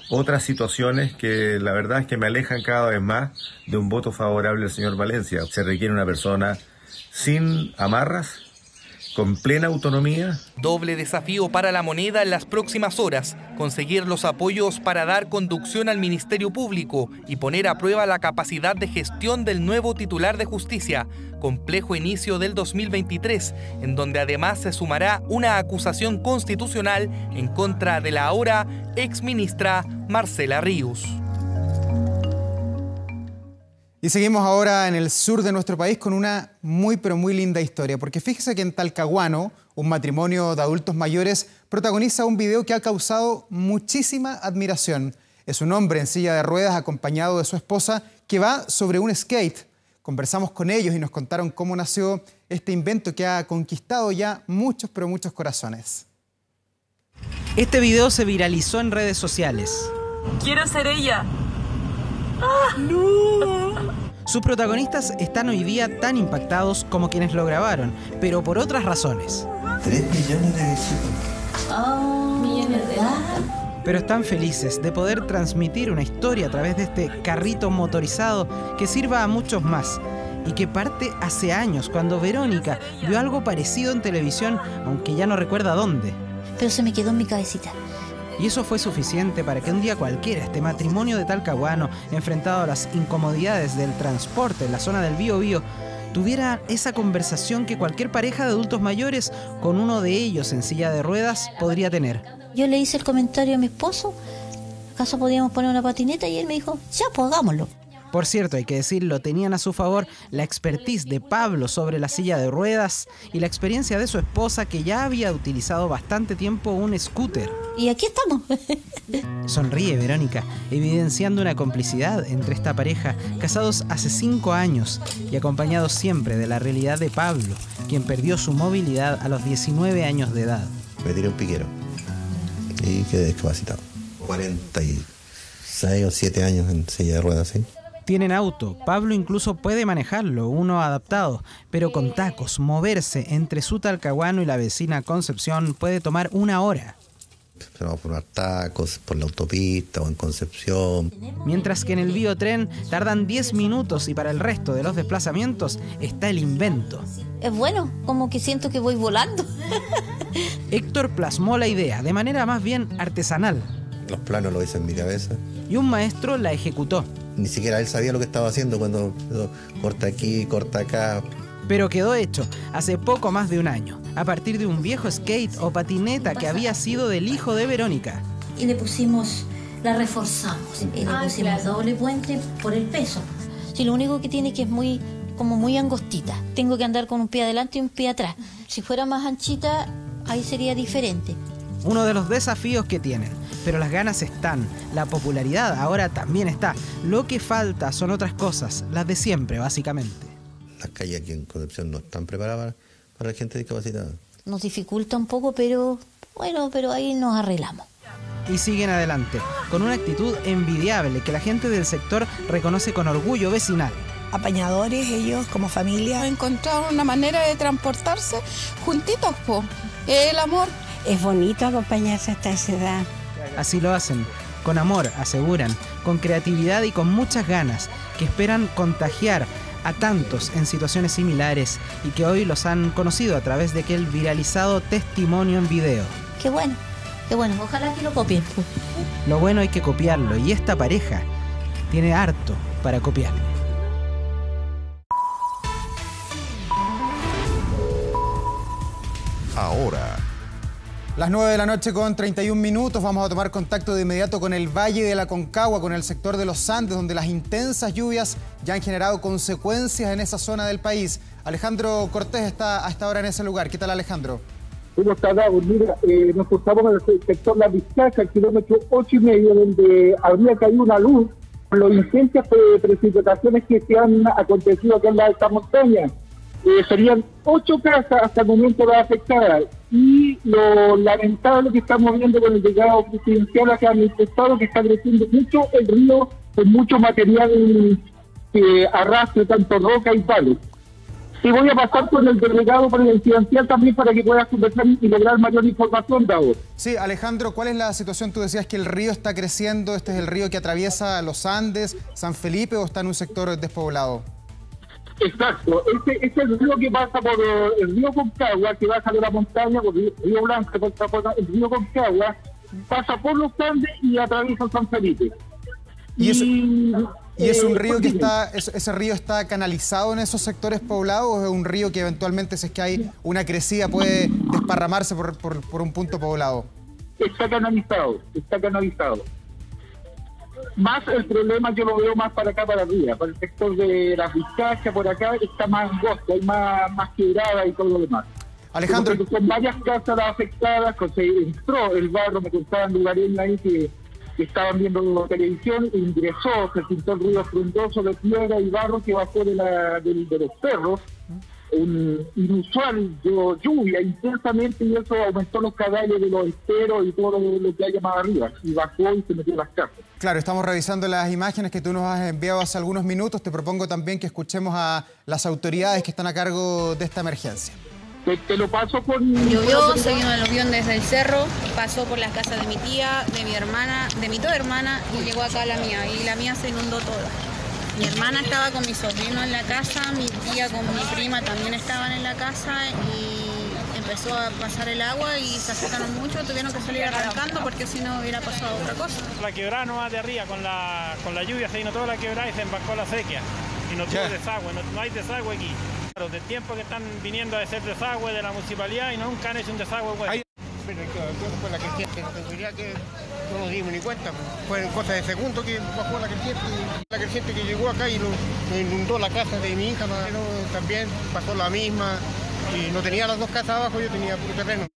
S32: otras situaciones que la verdad es que me alejan cada vez más de un voto favorable al señor Valencia. Se requiere una persona sin amarras, con plena autonomía.
S29: Doble desafío para la Moneda en las próximas horas, conseguir los apoyos para dar conducción al Ministerio Público y poner a prueba la capacidad de gestión del nuevo titular de Justicia. Complejo inicio del 2023, en donde además se sumará una acusación constitucional en contra de la ahora exministra Marcela Ríos.
S1: Y seguimos ahora en el sur de nuestro país con una muy pero muy linda historia, porque fíjese que en Talcahuano, un matrimonio de adultos mayores protagoniza un video que ha causado muchísima admiración. Es un hombre en silla de ruedas acompañado de su esposa que va sobre un skate. Conversamos con ellos y nos contaron cómo nació este invento que ha conquistado ya muchos pero muchos corazones.
S33: Este video se viralizó en redes sociales.
S34: ¡Quiero ser ella!
S33: ¡Ah, no! Sus protagonistas están hoy día tan impactados como quienes lo grabaron, pero por otras razones.
S16: 3 millones de visitas.
S34: millones de vistas.
S33: Pero están felices de poder transmitir una historia a través de este carrito motorizado que sirva a muchos más y que parte hace años cuando Verónica vio algo parecido en televisión, aunque ya no recuerda dónde.
S35: Pero se me quedó en mi cabecita.
S33: Y eso fue suficiente para que un día cualquiera este matrimonio de Talcahuano, enfrentado a las incomodidades del transporte en la zona del Biobío, tuviera esa conversación que cualquier pareja de adultos mayores con uno de ellos en silla de ruedas podría tener.
S35: Yo le hice el comentario a mi esposo, ¿acaso podíamos poner una patineta? Y él me dijo, ya, pues hagámoslo.
S33: Por cierto, hay que decirlo, tenían a su favor la expertise de Pablo sobre la silla de ruedas y la experiencia de su esposa, que ya había utilizado bastante tiempo un scooter.
S35: Y aquí estamos.
S33: Sonríe Verónica, evidenciando una complicidad entre esta pareja, casados hace 5 años y acompañados siempre de la realidad de Pablo, quien perdió su movilidad a los 19 años de edad.
S16: Me tiré un piquero y quedé discapacitado. 46 o 7 años en silla de ruedas, ¿sí?
S33: Tienen auto, Pablo incluso puede manejarlo, uno adaptado, pero con tacos, moverse entre su Talcahuano y la vecina Concepción puede tomar 1 hora.
S4: Se van a formar tacos por la autopista o en Concepción.
S33: Mientras que en el biotren tardan 10 minutos y para el resto de los desplazamientos está el invento.
S35: Es bueno, como que siento que voy volando.
S33: Héctor plasmó la idea de manera más bien artesanal.
S4: Los planos lo hice en mi cabeza.
S33: Y un maestro la ejecutó.
S4: Ni siquiera él sabía lo que estaba haciendo cuando corta aquí, corta acá.
S33: Pero quedó hecho hace poco más de un año, a partir de un viejo skate o patineta que había sido del hijo de Verónica.
S35: Y le pusimos, la reforzamos, y le pusimos doble puente por el peso. Si lo único que tiene que es como muy angostita. Tengo que andar con un pie adelante y un pie atrás. Si fuera más anchita, ahí sería diferente.
S33: Uno de los desafíos que tienen, pero las ganas están, la popularidad ahora también está. Lo que falta son otras cosas, las de siempre, básicamente.
S4: Las calles aquí en Concepción no están preparadas para la gente discapacitada.
S35: Nos dificulta un poco, pero bueno, pero ahí nos arreglamos.
S33: Y siguen adelante, con una actitud envidiable que la gente del sector reconoce con orgullo vecinal.
S6: Apañadores ellos como familia.
S10: Encontraron una manera de transportarse juntitos, el amor.
S6: Es bonito acompañarse hasta esa edad.
S33: Así lo hacen, con amor, aseguran, con creatividad y con muchas ganas, que esperan contagiar a tantos en situaciones similares y que hoy los han conocido a través de aquel viralizado testimonio en video.
S35: Qué bueno, ojalá que lo copien.
S33: Lo bueno hay que copiarlo y esta pareja tiene harto para copiarlo.
S14: Ahora.
S1: Las 9 de la noche con 31 minutos vamos a tomar contacto de inmediato con el Valle de la Aconcagua, con el sector de los Andes, donde las intensas lluvias ya han generado consecuencias en esa zona del país. Alejandro Cortés está a esta hora en ese lugar. ¿Qué tal, Alejandro?
S18: ¿Cómo está, Gabo? Mira, nos cruzamos en el sector La Vizcacha, al kilómetro 8,5, donde habría caído una luz por las intensas precipitaciones que se han acontecido acá en la alta montaña. Serían 8 casas hasta el momento las afectadas. Y lo lamentable que estamos viendo con el llegado presidencial acá en el estado, que está creciendo mucho el río con mucho material que arrastre tanto roca y palos. Y voy a pasar con el delegado presidencial también para que puedas conversar y lograr mayor información, Davos.
S1: Sí, Alejandro, ¿cuál es la situación? Tú decías que el río está creciendo, este es el río que atraviesa los Andes, San Felipe, ¿o está en un sector despoblado?
S18: Exacto, este es el río que pasa por el río Aconcagua, que baja de la montaña, por el río Blanco, el río Aconcagua, pasa por los Andes y atraviesa San Felipe.
S1: ¿Y es un río que ese río está canalizado en esos sectores poblados, o es un río que eventualmente, si es que hay una crecida, puede desparramarse por un punto poblado?
S18: Está canalizado. Más el problema yo lo veo más para acá, para arriba, para el sector de La Vizcacha, por acá está más angosto, hay más quebrada y todo lo demás.
S1: Alejandro,
S18: son varias casas las afectadas, se entró el barro, me contaban lugareños ahí que estaban viendo televisión, ingresó, se pintó el río frondoso de piedra y barro que bajó de los cerros, un inusual lluvia intensamente, y eso aumentó los cadáveres de los esteros y todo lo que haya más arriba, y bajó y se metió en las casas.
S1: Claro, estamos revisando las imágenes que tú nos has enviado hace algunos minutos. Te propongo también que escuchemos a las autoridades que están a cargo de esta emergencia.
S18: Te lo paso con...
S19: Llovió, se vino el avión desde el cerro, pasó por las casas de mi tía, de mi hermana, de mi toda hermana, y llegó acá a la mía, y la mía se inundó toda. Mi hermana estaba con mi sobrino en la casa, mi tía con mi prima también estaban en la casa, y empezó a pasar el agua y se asustaron mucho, tuvieron que salir arrancando porque si no hubiera pasado otra cosa.
S20: La quebrada nomás de arriba, con la lluvia se vino toda la quebrada y se embarcó la sequía, y no tuvo desagüe, no hay desagüe aquí. De tiempo que están viniendo a hacer desagüe de la municipalidad y nunca han hecho un desagüe bueno.
S21: Pero fue la creciente, no tengo idea que no nos dimos ni cuenta. Fue en cosa de segundo que bajó la creciente que llegó acá y nos inundó la casa de mi hija, pero también pasó la misma y no tenía las dos casas abajo, yo tenía puro terreno.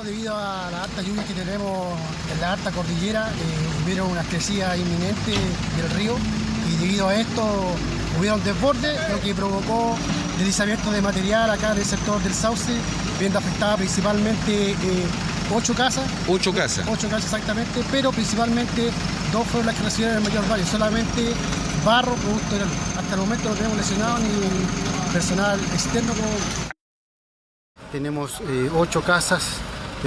S22: Debido a las altas lluvias que tenemos en la alta cordillera, hubieron una crecida inminente del río y debido a esto hubieron desbordes, lo que provocó deslizamiento de material acá en el sector del Sauce, viendo afectada principalmente 8 casas. 8 casas. 8 casas exactamente, pero principalmente 2 fueron las que recibieron el mayor daño, solamente barro producto de la luz. Hasta el momento no tenemos lesionado ni personal externo. Tenemos 8 casas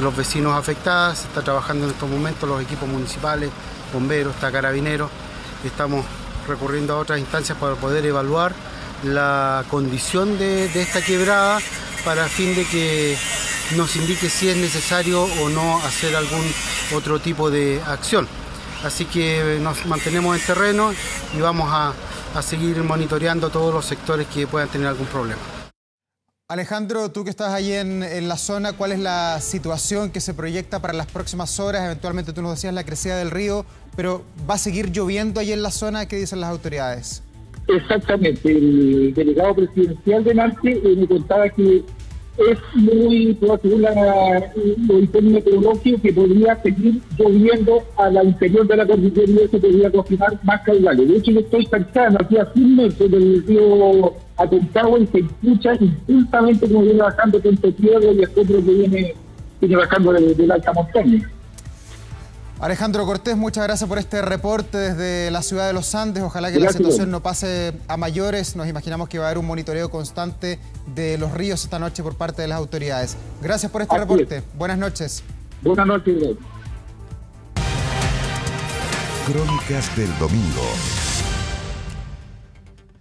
S22: los vecinos afectados. Se está trabajando en estos momentos los equipos municipales, bomberos, está carabineros. Estamos recurriendo a otras instancias para poder evaluar la condición de esta quebrada para fin de que nos indique si es necesario o no hacer algún otro tipo de acción. Así que nos mantenemos en terreno y vamos a seguir monitoreando todos los sectores que puedan tener algún problema.
S1: Alejandro, tú que estás allí en la zona, ¿cuál es la situación que se proyecta para las próximas horas? Eventualmente tú nos decías la crecida del río, pero ¿va a seguir lloviendo allí en la zona? ¿Qué dicen las autoridades?
S18: Exactamente, el delegado presidencial de Marte me contaba que es muy, según los informes meteorológicos, que podría seguir lloviendo a la interior de la cordillera y eso podría confirmar más caudales. De hecho, yo estoy cercano, aquí a 100 metros del río Aconcagua y se escucha intensamente como viene bajando Puente Piedra y el otro que viene bajando de la alta montaña.
S1: Alejandro Cortés, muchas gracias por este reporte desde la ciudad de Los Andes. Ojalá que la situación no pase a mayores. Nos imaginamos que va a haber un monitoreo constante de los ríos esta noche por parte de las autoridades. Gracias por este reporte. Buenas noches.
S18: Buenas noches.
S2: Crónicas del domingo.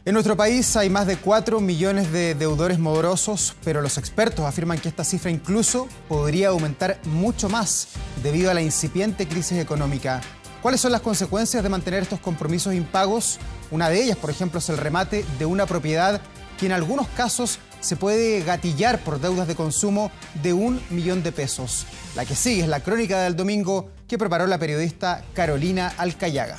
S1: En nuestro país hay más de 4 millones de deudores morosos, pero los expertos afirman que esta cifra incluso podría aumentar mucho más debido a la incipiente crisis económica. ¿Cuáles son las consecuencias de mantener estos compromisos impagos? Una de ellas, por ejemplo, es el remate de una propiedad que en algunos casos se puede gatillar por deudas de consumo de 1 millón de pesos. La que sigue es la crónica del domingo que preparó la periodista Carolina Alcayaga.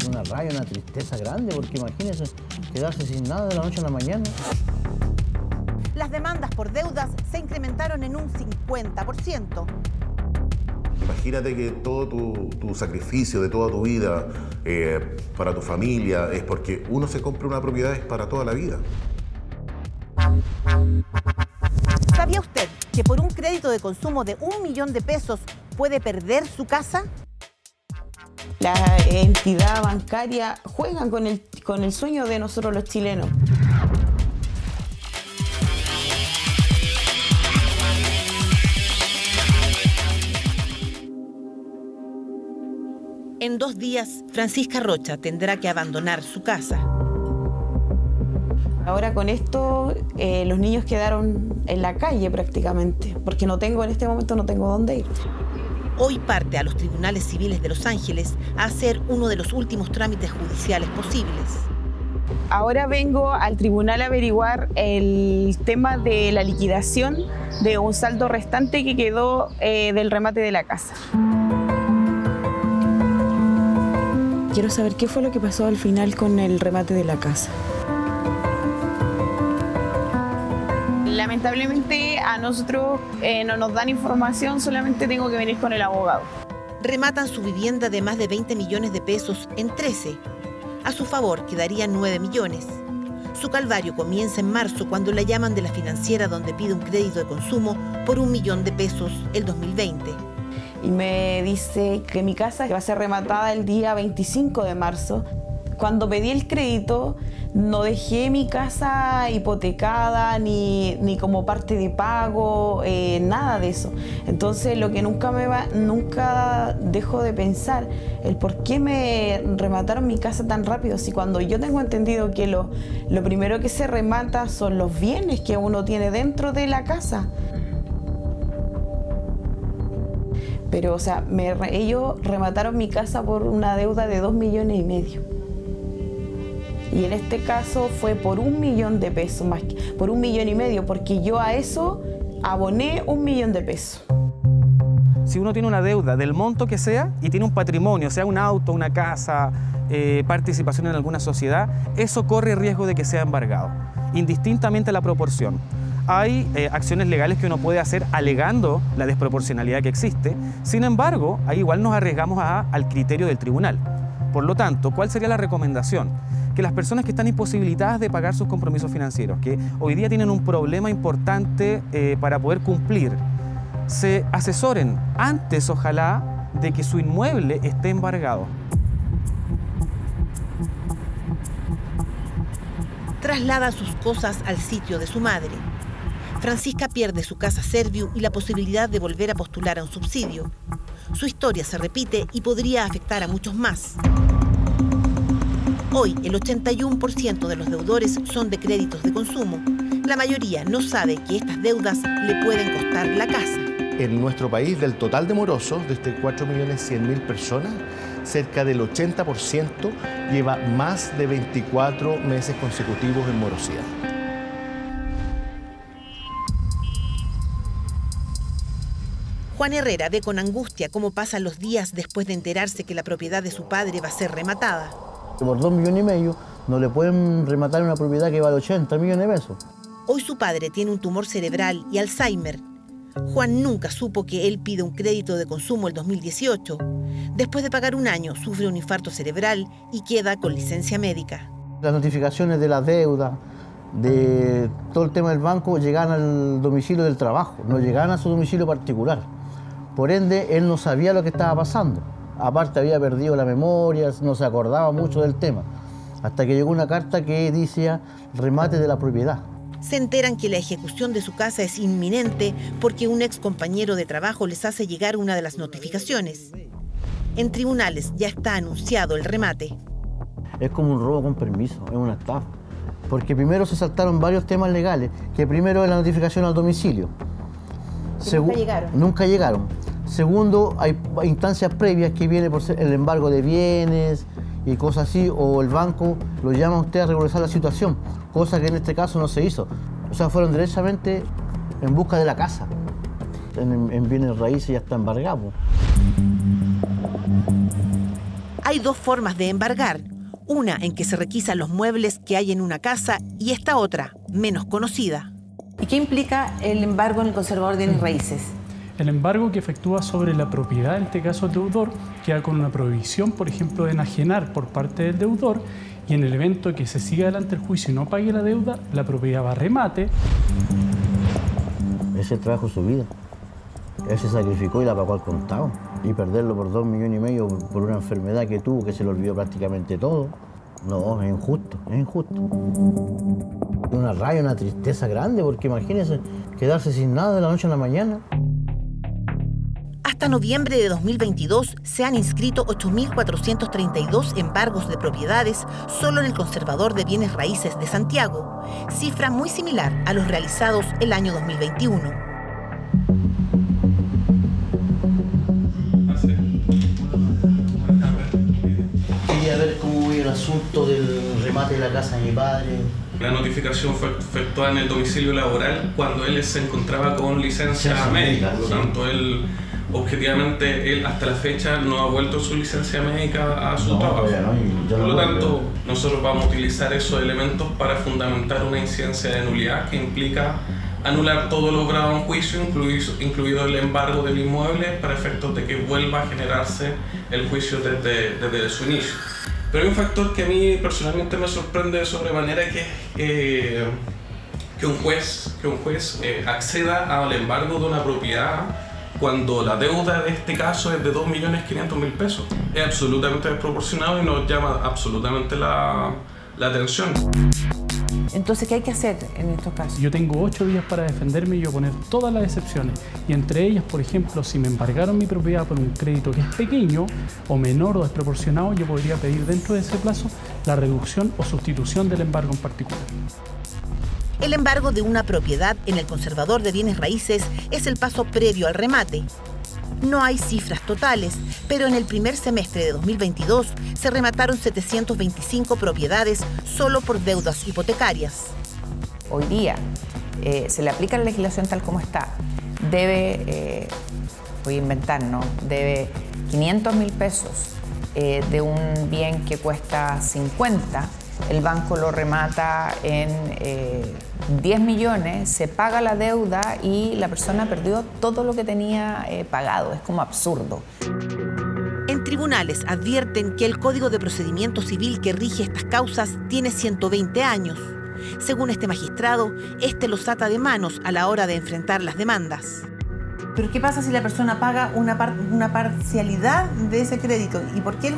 S3: Una rabia, una tristeza grande, porque imagínense quedarse sin nada de la noche a la mañana.
S5: Las demandas por deudas se incrementaron en un 50%.
S7: Imagínate que todo tu sacrificio de toda tu vida para tu familia es porque uno se compra una propiedad es para toda la vida.
S5: ¿Sabía usted que por un crédito de consumo de 1 millón de pesos puede perder su casa?
S8: La entidad bancaria juegan con el sueño de nosotros los chilenos.
S9: En 2 días, Francisca Rocha tendrá que abandonar su casa.
S8: Ahora con esto, los niños quedaron en la calle prácticamente, porque en este momento no tengo dónde ir.
S9: Hoy parte a los tribunales civiles de Los Ángeles a hacer uno de los últimos trámites judiciales posibles.
S8: Ahora vengo al tribunal a averiguar el tema de la liquidación de un saldo restante que quedó del remate de la casa. Quiero saber qué fue lo que pasó al final con el remate de la casa. Lamentablemente a nosotros no nos dan información, solamente tengo que venir con el abogado.
S9: Rematan su vivienda de más de 20 millones de pesos en 13. A su favor quedarían 9 millones. Su calvario comienza en marzo cuando la llaman de la financiera donde pide un crédito de consumo por 1 millón de pesos el 2020.
S8: Y me dice que mi casa va a ser rematada el día 25 de marzo. Cuando pedí el crédito, no dejé mi casa hipotecada ni como parte de pago, nada de eso. Entonces, lo que nunca dejo de pensar, el por qué me remataron mi casa tan rápido. Si cuando yo tengo entendido que lo primero que se remata son los bienes que uno tiene dentro de la casa. Pero, o sea, ellos remataron mi casa por una deuda de 2,5 millones. Y en este caso fue por 1 millón de pesos, más que por 1,5 millones, porque yo a eso aboné 1 millón de pesos.
S14: Si uno tiene una deuda del monto que sea y tiene un patrimonio, sea un auto, una casa, participación en alguna sociedad, eso corre riesgo de que sea embargado, indistintamente a la proporción. Hay acciones legales que uno puede hacer alegando la desproporcionalidad que existe, sin embargo, ahí igual nos arriesgamos al criterio del tribunal. Por lo tanto, ¿cuál sería la recomendación? Que las personas que están imposibilitadas de pagar sus compromisos financieros, que hoy día tienen un problema importante para poder cumplir, se asesoren antes, ojalá, de que su inmueble esté embargado.
S9: Traslada sus cosas al sitio de su madre. Francisca pierde su casa Serviu y la posibilidad de volver a postular a un subsidio. Su historia se repite y podría afectar a muchos más. Hoy, el 81% de los deudores son de créditos de consumo. La mayoría no sabe que estas deudas le pueden costar la casa.
S11: En nuestro país, del total de morosos, de 4.100.000 personas, cerca del 80% lleva más de 24 meses consecutivos en morosidad.
S9: Juan Herrera ve con angustia cómo pasan los días después de enterarse que la propiedad de su padre va a ser rematada.
S3: Por 2,5 millones no le pueden rematar una propiedad que vale 80 millones de pesos.
S9: Hoy su padre tiene un tumor cerebral y Alzheimer. Juan nunca supo que él pide un crédito de consumo el 2018. Después de pagar un año, sufre un infarto cerebral y queda con licencia médica.
S3: Las notificaciones de la deuda, de todo el tema del banco, llegaban al domicilio del trabajo, no llegaban a su domicilio particular. Por ende, él no sabía lo que estaba pasando. Aparte, había perdido la memoria, no se acordaba mucho del tema. Hasta que llegó una carta que decía remate de la propiedad.
S9: Se enteran que la ejecución de su casa es inminente porque un ex compañero de trabajo les hace llegar una de las notificaciones. En tribunales ya está anunciado el remate.
S3: Es como un robo con permiso, es una estafa. Porque primero se saltaron varios temas legales, que primero es la notificación al domicilio.
S9: Nunca llegaron.
S3: Nunca llegaron. Segundo, hay instancias previas que viene por ser el embargo de bienes y cosas así, o el banco lo llama a usted a regularizar la situación, cosa que en este caso no se hizo. O sea, fueron derechamente en busca de la casa. En bienes raíces ya está embargado.
S9: Hay dos formas de embargar. Una en que se requisan los muebles que hay en una casa y esta otra, menos conocida.
S12: ¿Y qué implica el embargo en el conservador de bienes raíces?
S13: El embargo que efectúa sobre la propiedad, en este caso el deudor, queda con una prohibición, por ejemplo, de enajenar por parte del deudor, y en el evento que se siga adelante el juicio y no pague la deuda, la propiedad va a remate.
S3: Ese trabajo su vida. Él se sacrificó y la pagó al contado. Y perderlo por 2,5 millones por una enfermedad que tuvo, que se le olvidó prácticamente todo. No, es injusto, es injusto. Una rabia, una tristeza grande, porque imagínense quedarse sin nada de la noche a la mañana.
S9: Hasta noviembre de 2022 se han inscrito 8.432 embargos de propiedades solo en el Conservador de Bienes Raíces de Santiago, cifra muy similar a los realizados el año 2021.
S3: Quería ver cómo iba el asunto del remate de la casa de mi padre.
S15: La notificación fue efectuada en el domicilio laboral cuando él se encontraba con licencia médica, por lo tanto él objetivamente él hasta la fecha no ha vuelto su licencia médica a su trabajo. Por lo tanto, nosotros vamos a utilizar esos elementos para fundamentar una incidencia de nulidad que implica anular todo logrado en juicio, incluido el embargo del inmueble, para efectos de que vuelva a generarse el juicio desde su inicio. Pero hay un factor que a mí personalmente me sorprende de sobremanera, que un juez acceda al embargo de una propiedad cuando la deuda de este caso es de 2.500.000 pesos. Es absolutamente desproporcionado y nos llama absolutamente la atención.
S12: Entonces, ¿qué hay que hacer en estos casos?
S13: Yo tengo 8 días para defenderme y oponer todas las excepciones. Y entre ellas, por ejemplo, si me embargaron mi propiedad por un crédito que es pequeño o menor o desproporcionado, yo podría pedir dentro de ese plazo la reducción o sustitución del embargo en particular.
S9: El embargo de una propiedad en el Conservador de Bienes Raíces es el paso previo al remate. No hay cifras totales, pero en el primer semestre de 2022 se remataron 725 propiedades solo por deudas hipotecarias.
S12: Hoy día se le aplica la legislación tal como está. Debe, voy a inventar, ¿no? Debe 500.000 pesos de un bien que cuesta 50. El banco lo remata en 10 millones, se paga la deuda y la persona perdió todo lo que tenía pagado. Es como absurdo.
S9: En tribunales advierten que el Código de Procedimiento Civil que rige estas causas tiene 120 años. Según este magistrado, este los ata de manos a la hora de enfrentar las demandas.
S5: Pero ¿qué pasa si la persona paga una parcialidad de ese crédito? ¿Y por qué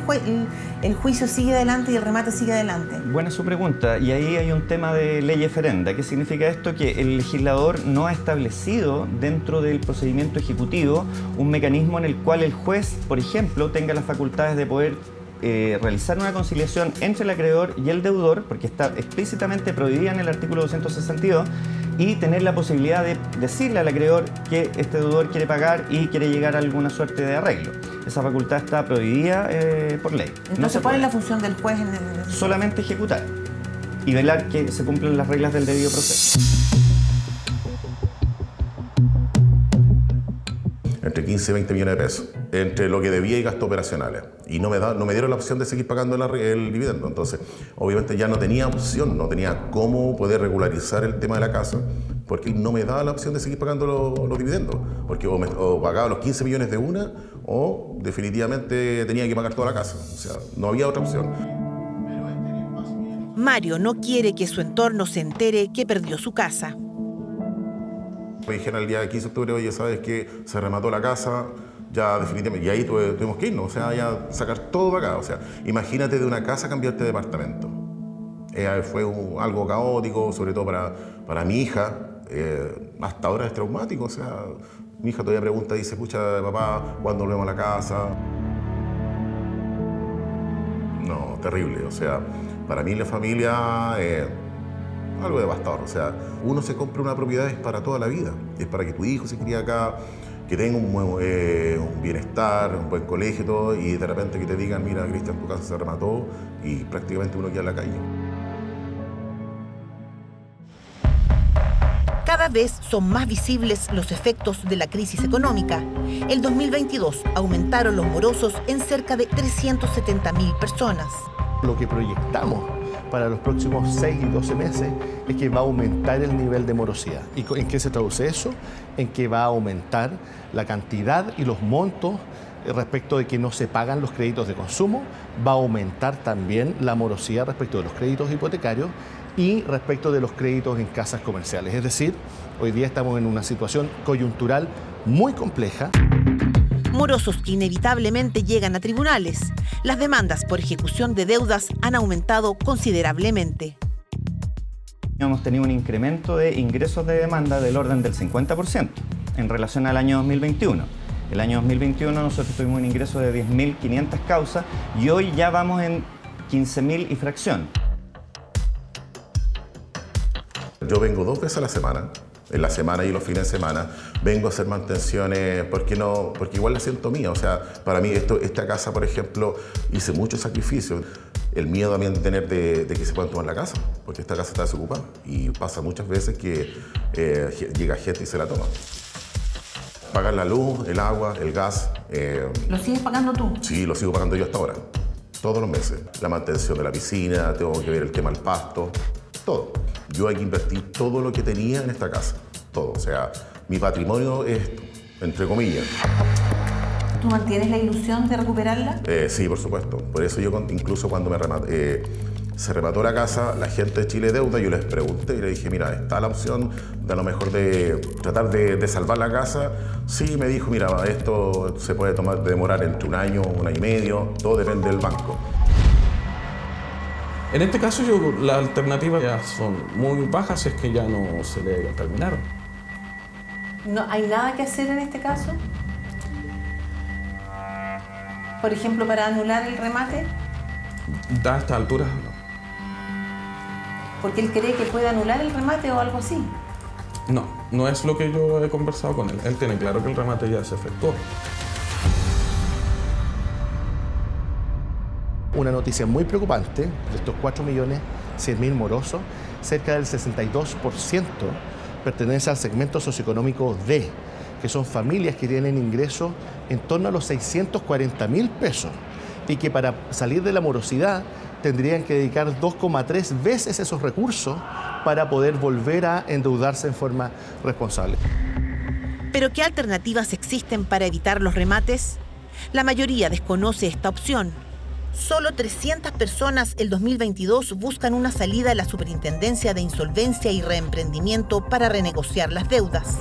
S5: el juicio sigue adelante y el remate sigue adelante?
S4: Buena su pregunta. Y ahí hay un tema de ley referenda. ¿Qué significa esto? Que el legislador no ha establecido dentro del procedimiento ejecutivo un mecanismo en el cual el juez, por ejemplo, tenga las facultades de poder realizar una conciliación entre el acreedor y el deudor, porque está explícitamente prohibida en el artículo 262, y tener la posibilidad de decirle al acreedor que este deudor quiere pagar y quiere llegar a alguna suerte de arreglo. Esa facultad está prohibida por ley.
S5: Entonces, ¿cuál es la función del juez en el...
S4: Solamente ejecutar y velar que se cumplan las reglas del debido proceso.
S7: Entre 15 y 20 millones de pesos, entre lo que debía y gastos operacionales. Y no me dieron la opción de seguir pagando el dividendo. Entonces, obviamente ya no tenía opción, no tenía cómo poder regularizar el tema de la casa, porque no me daba la opción de seguir pagando los dividendos. Porque o pagaba los 15 millones de una, o definitivamente tenía que pagar toda la casa. O sea, no había otra opción.
S9: Mario no quiere que su entorno se entere que perdió su casa.
S7: Me dijeron el día 15 de octubre, oye, sabes que se remató la casa, ya definitivamente, y ahí tuvimos que irnos, o sea, ya sacar todo para acá. O sea, imagínate de una casa cambiarte de departamento. Fue algo caótico, sobre todo para mi hija, hasta ahora es traumático. O sea, mi hija todavía pregunta, dice, escucha, papá, ¿cuándo volvemos a la casa? No, terrible, o sea, para mí la familia... algo devastador. O sea, uno se compra una propiedad es para toda la vida. Es para que tu hijo se críe acá, que tenga un bienestar, un buen colegio y todo, y de repente que te digan, mira, Cristian, tu casa se remató y prácticamente uno queda en la calle.
S9: Cada vez son más visibles los efectos de la crisis económica. El 2022 aumentaron los morosos en cerca de 370.000 personas.
S11: Lo que proyectamos para los próximos 6 y 12 meses es que va a aumentar el nivel de morosidad. ¿Y en qué se traduce eso? En que va a aumentar la cantidad y los montos respecto de que no se pagan los créditos de consumo, va a aumentar también la morosidad respecto de los créditos hipotecarios y respecto de los créditos en casas comerciales. Es decir, hoy día estamos en una situación coyuntural muy compleja.
S9: Morosos que inevitablemente llegan a tribunales. Las demandas por ejecución de deudas han aumentado considerablemente.
S4: Hemos tenido un incremento de ingresos de demanda del orden del 50% en relación al año 2021. El año 2021 nosotros tuvimos un ingreso de 10.500 causas y hoy ya vamos en 15.000 y fracción.
S7: Yo vengo 2 veces a la semana. En la semana y los fines de semana vengo a hacer mantenciones, porque igual la siento mía. O sea, para mí esta casa, por ejemplo, hice muchos sacrificios. El miedo también de tener de que se puedan tomar la casa, porque esta casa está desocupada y pasa muchas veces que llega gente y se la toma. Pagar la luz, el agua, el gas.
S5: ¿Lo sigues pagando tú?
S7: Sí, lo sigo pagando yo hasta ahora, todos los meses. La mantención de la piscina, tengo que ver el tema del pasto, todo. Yo hay que invertir todo lo que tenía en esta casa, todo. O sea, mi patrimonio es, entre comillas.
S5: ¿Tú mantienes la ilusión de recuperarla?
S7: Sí, por supuesto. Por eso yo, incluso cuando se remató la casa, la gente de Chile Deuda, yo les pregunté y les dije, mira, ¿está la opción de a lo mejor de tratar de salvar la casa? Sí, me dijo, mira, esto se puede demorar entre 1 año, 1 año y medio, todo depende del banco.
S15: En este caso, las alternativas ya son muy bajas, es que ya no se debe terminar.
S5: ¿No hay nada que hacer en este caso? Por ejemplo, para anular el remate.
S15: A estas alturas, no.
S5: ¿Porque él cree que puede anular el remate o algo así?
S15: No, no es lo que yo he conversado con él. Él tiene claro que el remate ya se efectuó.
S11: Una noticia muy preocupante, de estos 4.100.000 morosos, cerca del 62% pertenece al segmento socioeconómico D, que son familias que tienen ingresos en torno a los 640.000 pesos y que para salir de la morosidad tendrían que dedicar 2,3 veces esos recursos para poder volver a endeudarse en forma responsable.
S9: ¿Pero qué alternativas existen para evitar los remates? La mayoría desconoce esta opción. Solo 300 personas el 2022 buscan una salida de la Superintendencia de Insolvencia y Reemprendimiento para renegociar las deudas.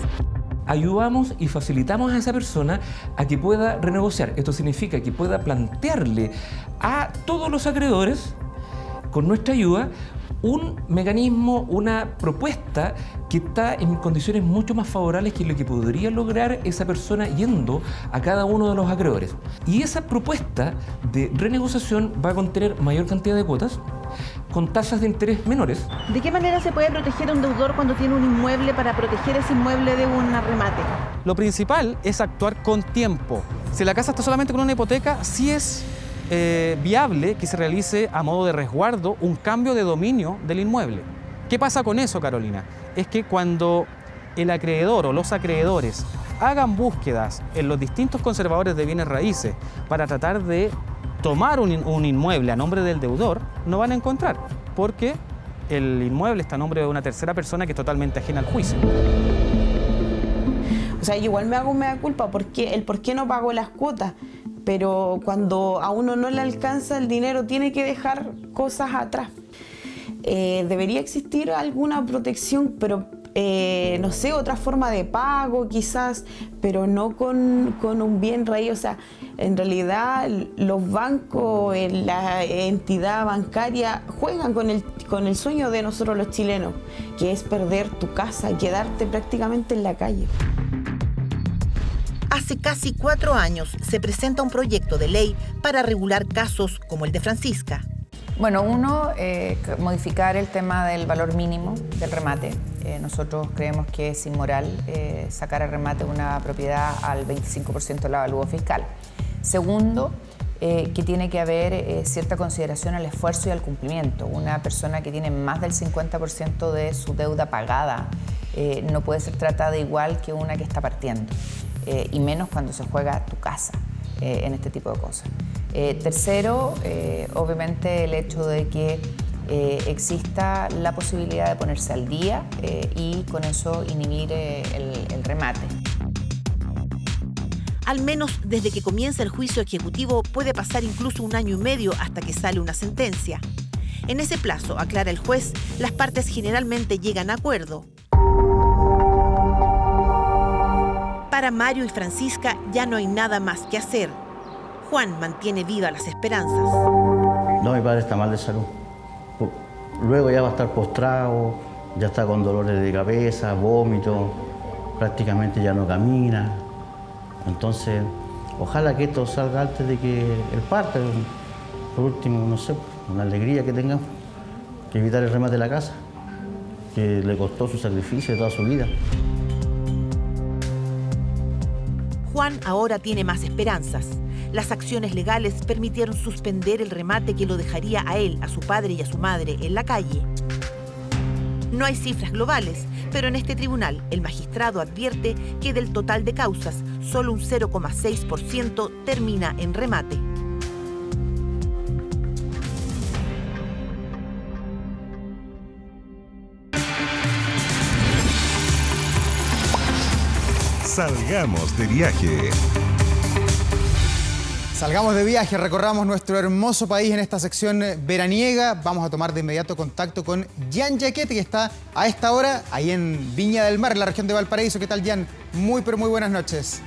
S6: ayudamos y facilitamos a esa persona a que pueda renegociar. Esto significa que pueda plantearle a todos los acreedores, con nuestra ayuda, un mecanismo, una propuesta que está en condiciones mucho más favorables que lo que podría lograr esa persona yendo a cada uno de los acreedores. Y esa propuesta de renegociación va a contener mayor cantidad de cuotas, con tasas de interés menores.
S9: ¿De qué manera se puede proteger a un deudor cuando tiene un inmueble para proteger ese inmueble de un arremate?
S14: Lo principal es actuar con tiempo. Si la casa está solamente con una hipoteca, sí es viable que se realice a modo de resguardo un cambio de dominio del inmueble. ¿Qué pasa con eso, Carolina? Es que cuando el acreedor o los acreedores hagan búsquedas en los distintos conservadores de bienes raíces para tratar de tomar un inmueble a nombre del deudor, no van a encontrar, porque el inmueble está a nombre de una tercera persona que es totalmente ajena al juicio.
S8: O sea, igual me hago mea culpa porque el por qué no pago las cuotas, pero cuando a uno no le alcanza el dinero tiene que dejar cosas atrás. Debería existir alguna protección, pero no sé, otra forma de pago quizás, pero no con un bien raíz. O sea, en realidad los bancos, la entidad bancaria juegan con el sueño de nosotros los chilenos, que es perder tu casa, quedarte prácticamente en la calle.
S9: Hace casi 4 años se presenta un proyecto de ley para regular casos como el de Francisca.
S12: Bueno, uno, modificar el tema del valor mínimo del remate. Nosotros creemos que es inmoral sacar al remate una propiedad al 25% del avalúo fiscal. Segundo, que tiene que haber cierta consideración al esfuerzo y al cumplimiento. Una persona que tiene más del 50% de su deuda pagada no puede ser tratada igual que una que está partiendo. Y menos cuando se juega tu casa en este tipo de cosas. Tercero, obviamente el hecho de que exista la posibilidad de ponerse al día y con eso inhibir el remate.
S9: Al menos desde que comienza el juicio ejecutivo puede pasar incluso 1 año y medio hasta que sale una sentencia. En ese plazo, aclara el juez, las partes generalmente llegan a acuerdo. Para Mario y Francisca ya no hay nada más que hacer. Juan mantiene vivas las esperanzas.
S3: No, mi padre está mal de salud. Luego ya va a estar postrado, ya está con dolores de cabeza, vómito, prácticamente ya no camina. Entonces, ojalá que esto salga antes de que él parta. Por último, no sé, una alegría que tengamos, que evitar el remate de la casa, que le costó su sacrificio de toda su vida.
S9: Juan ahora tiene más esperanzas. Las acciones legales permitieron suspender el remate que lo dejaría a él, a su padre y a su madre en la calle. No hay cifras globales, pero en este tribunal el magistrado advierte que del total de causas, solo un 0,6% termina en remate.
S2: Salgamos de viaje.
S1: Salgamos de viaje, recorramos nuestro hermoso país en esta sección veraniega. Vamos a tomar de inmediato contacto con Jan Yaquete, que está a esta hora ahí en Viña del Mar, en la región de Valparaíso. ¿Qué tal, Jan? Muy, pero muy buenas noches.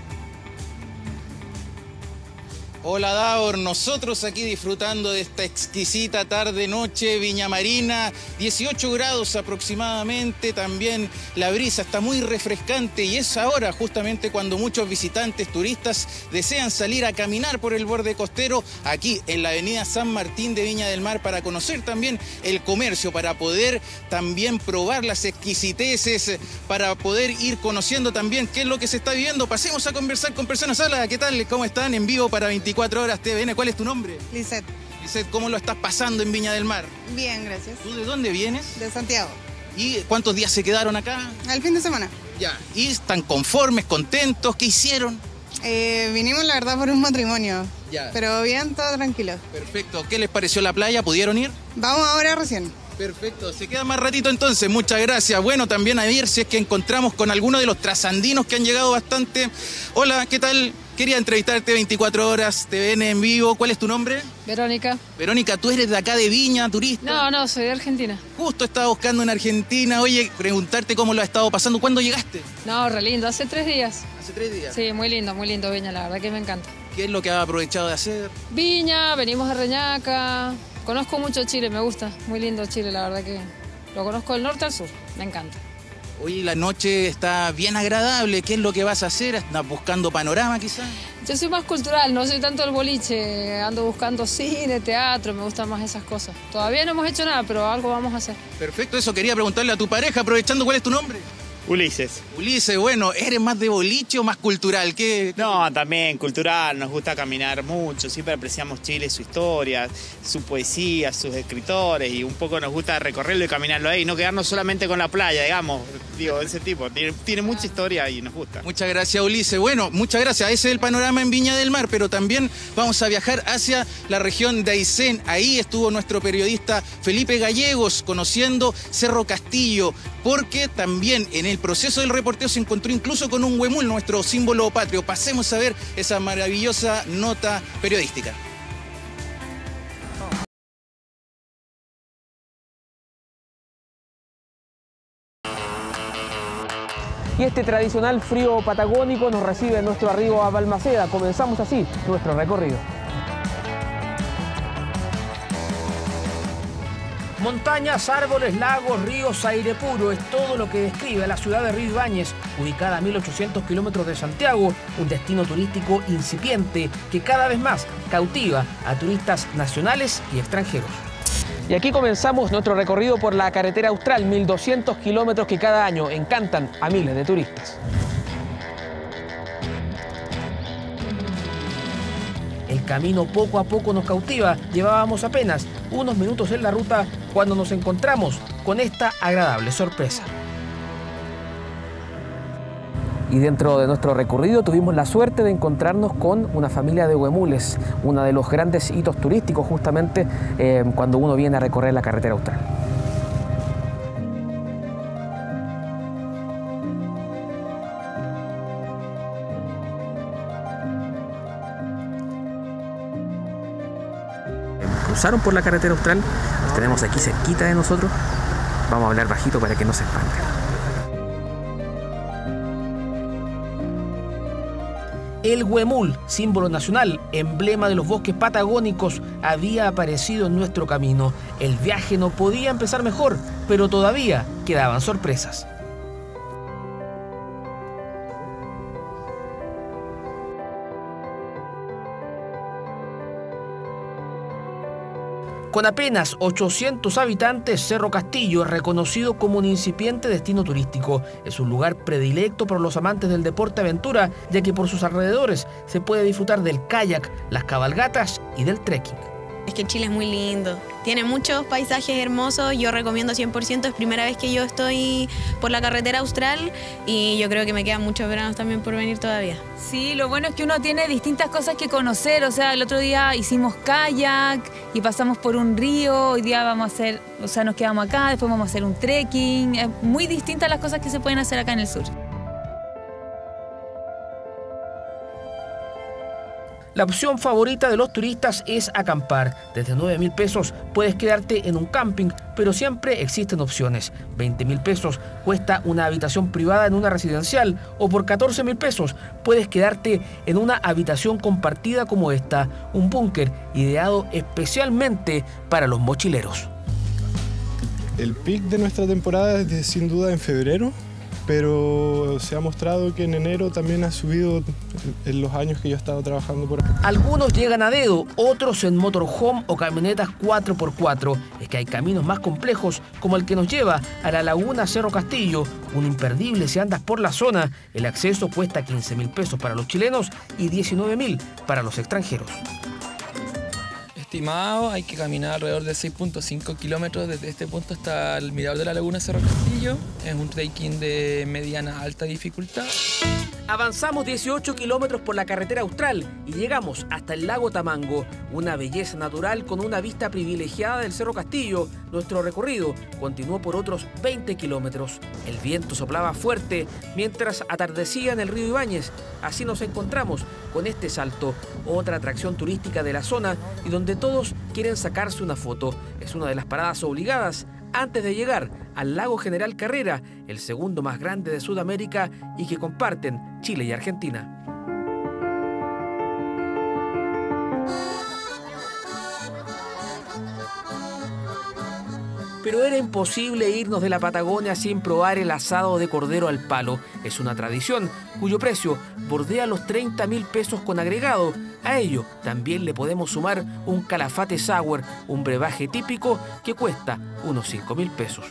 S10: Hola Davor, nosotros aquí disfrutando de esta exquisita tarde-noche, Viña Marina, 18 grados aproximadamente, también la brisa está muy refrescante y es ahora justamente cuando muchos visitantes, turistas, desean salir a caminar por el borde costero, aquí en la avenida San Martín de Viña del Mar, para conocer también el comercio, para poder también probar las exquisiteces, para poder ir conociendo también qué es lo que se está viviendo. Pasemos a conversar con personas. Hola, ¿qué tal? ¿Cómo están? En vivo para 24 horas TVN. ¿Cuál es tu nombre?
S16: Lisette.
S10: Lisette, ¿cómo lo estás pasando en Viña del Mar?
S16: Bien, gracias.
S10: ¿Tú de dónde vienes?
S16: De Santiago.
S10: ¿Y cuántos días se quedaron acá?
S16: Al fin de semana.
S10: Ya. ¿Y están conformes, contentos? ¿Qué hicieron?
S16: Vinimos, la verdad, por un matrimonio.
S10: Ya.
S16: Pero bien, todo tranquilo.
S10: Perfecto. ¿Qué les pareció la playa? ¿Pudieron ir?
S16: Vamos ahora recién.
S10: Perfecto, se queda más ratito entonces, muchas gracias. Bueno, también a ver si es que encontramos con alguno de los trasandinos que han llegado bastante. Hola, ¿qué tal? Quería entrevistarte 24 horas, TVN en vivo. ¿Cuál es tu nombre?
S17: Verónica.
S10: Verónica, ¿tú eres de acá de Viña, turista?
S17: No, soy de Argentina.
S10: Justo estaba buscando en Argentina. Oye, preguntarte cómo lo has estado pasando. ¿Cuándo llegaste?
S17: No, re lindo, hace 3 días.
S10: ¿Hace 3 días?
S17: Sí, muy lindo Viña, la verdad que me encanta.
S10: ¿Qué es lo que has aprovechado de hacer?
S17: Viña, venimos a Reñaca. Conozco mucho Chile, me gusta. Muy lindo Chile, la verdad que lo conozco del norte al sur. Me encanta.
S10: Hoy la noche está bien agradable. ¿Qué es lo que vas a hacer? ¿Estás buscando panorama quizás?
S17: Yo soy más cultural, no soy tanto el boliche. Ando buscando cine, teatro, me gustan más esas cosas. Todavía no hemos hecho nada, pero algo vamos a hacer.
S10: Perfecto, eso quería preguntarle a tu pareja, aprovechando, ¿cuál es tu nombre?
S19: Ulises.
S10: Ulises, bueno, ¿eres más de boliche o más cultural? ¿Qué?
S19: No, también cultural, nos gusta caminar mucho, siempre apreciamos Chile, su historia, su poesía, sus escritores y un poco nos gusta recorrerlo y caminarlo ahí, no quedarnos solamente con la playa, digamos, ese tipo, tiene mucha historia y nos gusta.
S10: Muchas gracias, Ulises. Bueno, muchas gracias. Ese es el panorama en Viña del Mar, pero también vamos a viajar hacia la región de Aysén. Ahí estuvo nuestro periodista Felipe Gallegos conociendo Cerro Castillo, porque también en el proceso del reporteo se encontró incluso con un huemul, nuestro símbolo patrio. Pasemos a ver esa maravillosa nota periodística.
S23: Y este tradicional frío patagónico nos recibe en nuestro arribo a Balmaceda. Comenzamos así nuestro recorrido. Montañas, árboles, lagos, ríos, aire puro, es todo lo que describe la ciudad de Río Ibáñez, ubicada a 1800 kilómetros de Santiago, un destino turístico incipiente que cada vez más cautiva a turistas nacionales y extranjeros. Y aquí comenzamos nuestro recorrido por la carretera austral, 1200 kilómetros que cada año encantan a miles de turistas. El camino poco a poco nos cautiva, llevábamos apenas unos minutos en la ruta cuando nos encontramos con esta agradable sorpresa. Y dentro de nuestro recorrido tuvimos la suerte de encontrarnos con una familia de huemules, uno de los grandes hitos turísticos justamente cuando uno viene a recorrer la carretera austral. Cruzaron por la carretera austral, los tenemos aquí cerquita de nosotros. Vamos a hablar bajito para que no se espanten. El huemul, símbolo nacional, emblema de los bosques patagónicos, había aparecido en nuestro camino. El viaje no podía empezar mejor, pero todavía quedaban sorpresas. Con apenas 800 habitantes, Cerro Castillo es reconocido como un incipiente destino turístico. Es un lugar predilecto por los amantes del deporte aventura, ya que por sus alrededores se puede disfrutar del kayak, las cabalgatas y del trekking.
S24: Es que Chile es muy lindo, tiene muchos paisajes hermosos, yo recomiendo 100%, es primera vez que yo estoy por la carretera austral y yo creo que me quedan muchos veranos también por venir todavía.
S25: Sí, lo bueno es que uno tiene distintas cosas que conocer, o sea, el otro día hicimos kayak y pasamos por un río, hoy día vamos a hacer, o sea, nos quedamos acá, después vamos a hacer un trekking, es muy distintas las cosas que se pueden hacer acá en el sur.
S23: La opción favorita de los turistas es acampar. Desde 9.000 pesos puedes quedarte en un camping, pero siempre existen opciones. 20.000 pesos cuesta una habitación privada en una residencial o por 14.000 pesos puedes quedarte en una habitación compartida como esta, un búnker ideado especialmente para los mochileros.
S26: El pic de nuestra temporada es sin duda en febrero, pero se ha mostrado que en enero también ha subido en los años que yo he estado trabajando por acá.
S23: Algunos llegan a dedo, otros en motorhome o camionetas 4x4. Es que hay caminos más complejos, como el que nos lleva a la laguna Cerro Castillo, un imperdible si andas por la zona. El acceso cuesta 15.000 pesos para los chilenos y 19.000 para los extranjeros.
S27: Estimado, hay que caminar alrededor de 6.5 kilómetros desde este punto hasta el mirador de la laguna Cerro Castillo. Es un trekking de mediana a alta dificultad.
S23: Avanzamos 18 kilómetros por la carretera austral y llegamos hasta el lago Tamango, una belleza natural con una vista privilegiada del Cerro Castillo. Nuestro recorrido continuó por otros 20 kilómetros. El viento soplaba fuerte mientras atardecía en el río Ibáñez. Así nos encontramos con este salto, otra atracción turística de la zona y donde todos quieren sacarse una foto. Es una de las paradas obligadas antes de llegar al lago General Carrera, el segundo más grande de Sudamérica y que comparten Chile y Argentina. Pero era imposible irnos de la Patagonia sin probar el asado de cordero al palo. Es una tradición cuyo precio bordea los 30.000 pesos con agregado. A ello también le podemos sumar un Calafate Sour, un brebaje típico que cuesta unos 5.000 pesos.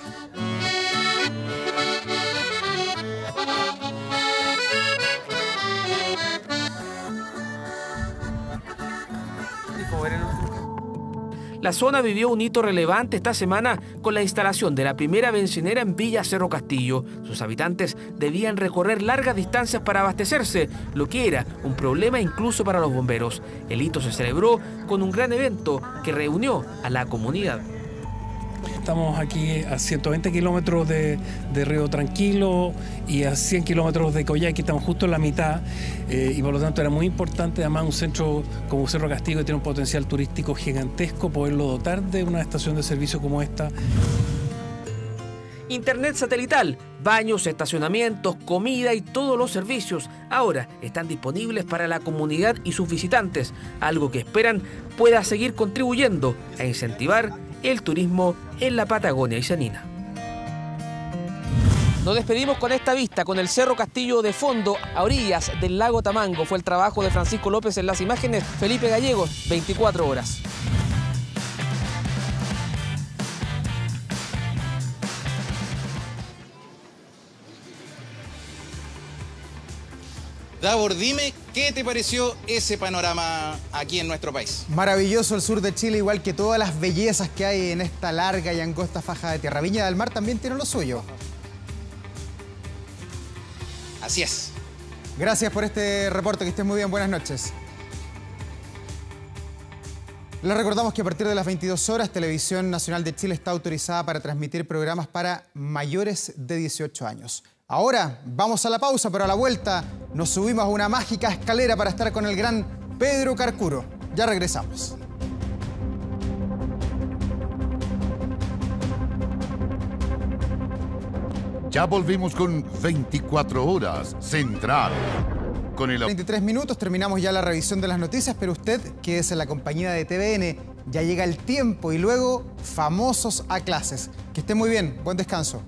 S23: La zona vivió un hito relevante esta semana con la instalación de la primera bencinera en Villa Cerro Castillo. Sus habitantes debían recorrer largas distancias para abastecerse, lo que era un problema incluso para los bomberos. El hito se celebró con un gran evento que reunió a la comunidad.
S4: Estamos aquí a 120 kilómetros de Río Tranquilo y a 100 kilómetros de Coyhaique, estamos justo en la mitad y por lo tanto era muy importante, además un centro como Cerro Castillo que tiene un potencial turístico gigantesco, poderlo dotar de una estación de servicio como esta.
S23: Internet satelital, baños, estacionamientos, comida y todos los servicios ahora están disponibles para la comunidad y sus visitantes, algo que esperan pueda seguir contribuyendo a incentivar el turismo en la Patagonia isanina. Nos despedimos con esta vista, con el Cerro Castillo de fondo, a orillas del lago Tamango. Fue el trabajo de Francisco López en las imágenes, Felipe Gallegos, 24 horas.
S10: Davor, dime, ¿qué te pareció ese panorama aquí en nuestro país?
S1: Maravilloso el sur de Chile, igual que todas las bellezas que hay en esta larga y angosta faja de tierra. Viña del Mar también tiene lo suyo.
S10: Así es.
S1: Gracias por este reporte, que estén muy bien, buenas noches. Les recordamos que a partir de las 22 horas, Televisión Nacional de Chile está autorizada para transmitir programas para mayores de 18 años. Ahora vamos a la pausa, pero a la vuelta nos subimos a una mágica escalera para estar con el gran Pedro Carcuro. Ya regresamos.
S7: Ya volvimos con 24 horas Central. Con el
S1: 23 minutos terminamos ya la revisión de las noticias, pero usted, quédese en la compañía de TVN. Ya llega el tiempo y luego Famosos a Clases. Que esté muy bien, buen descanso.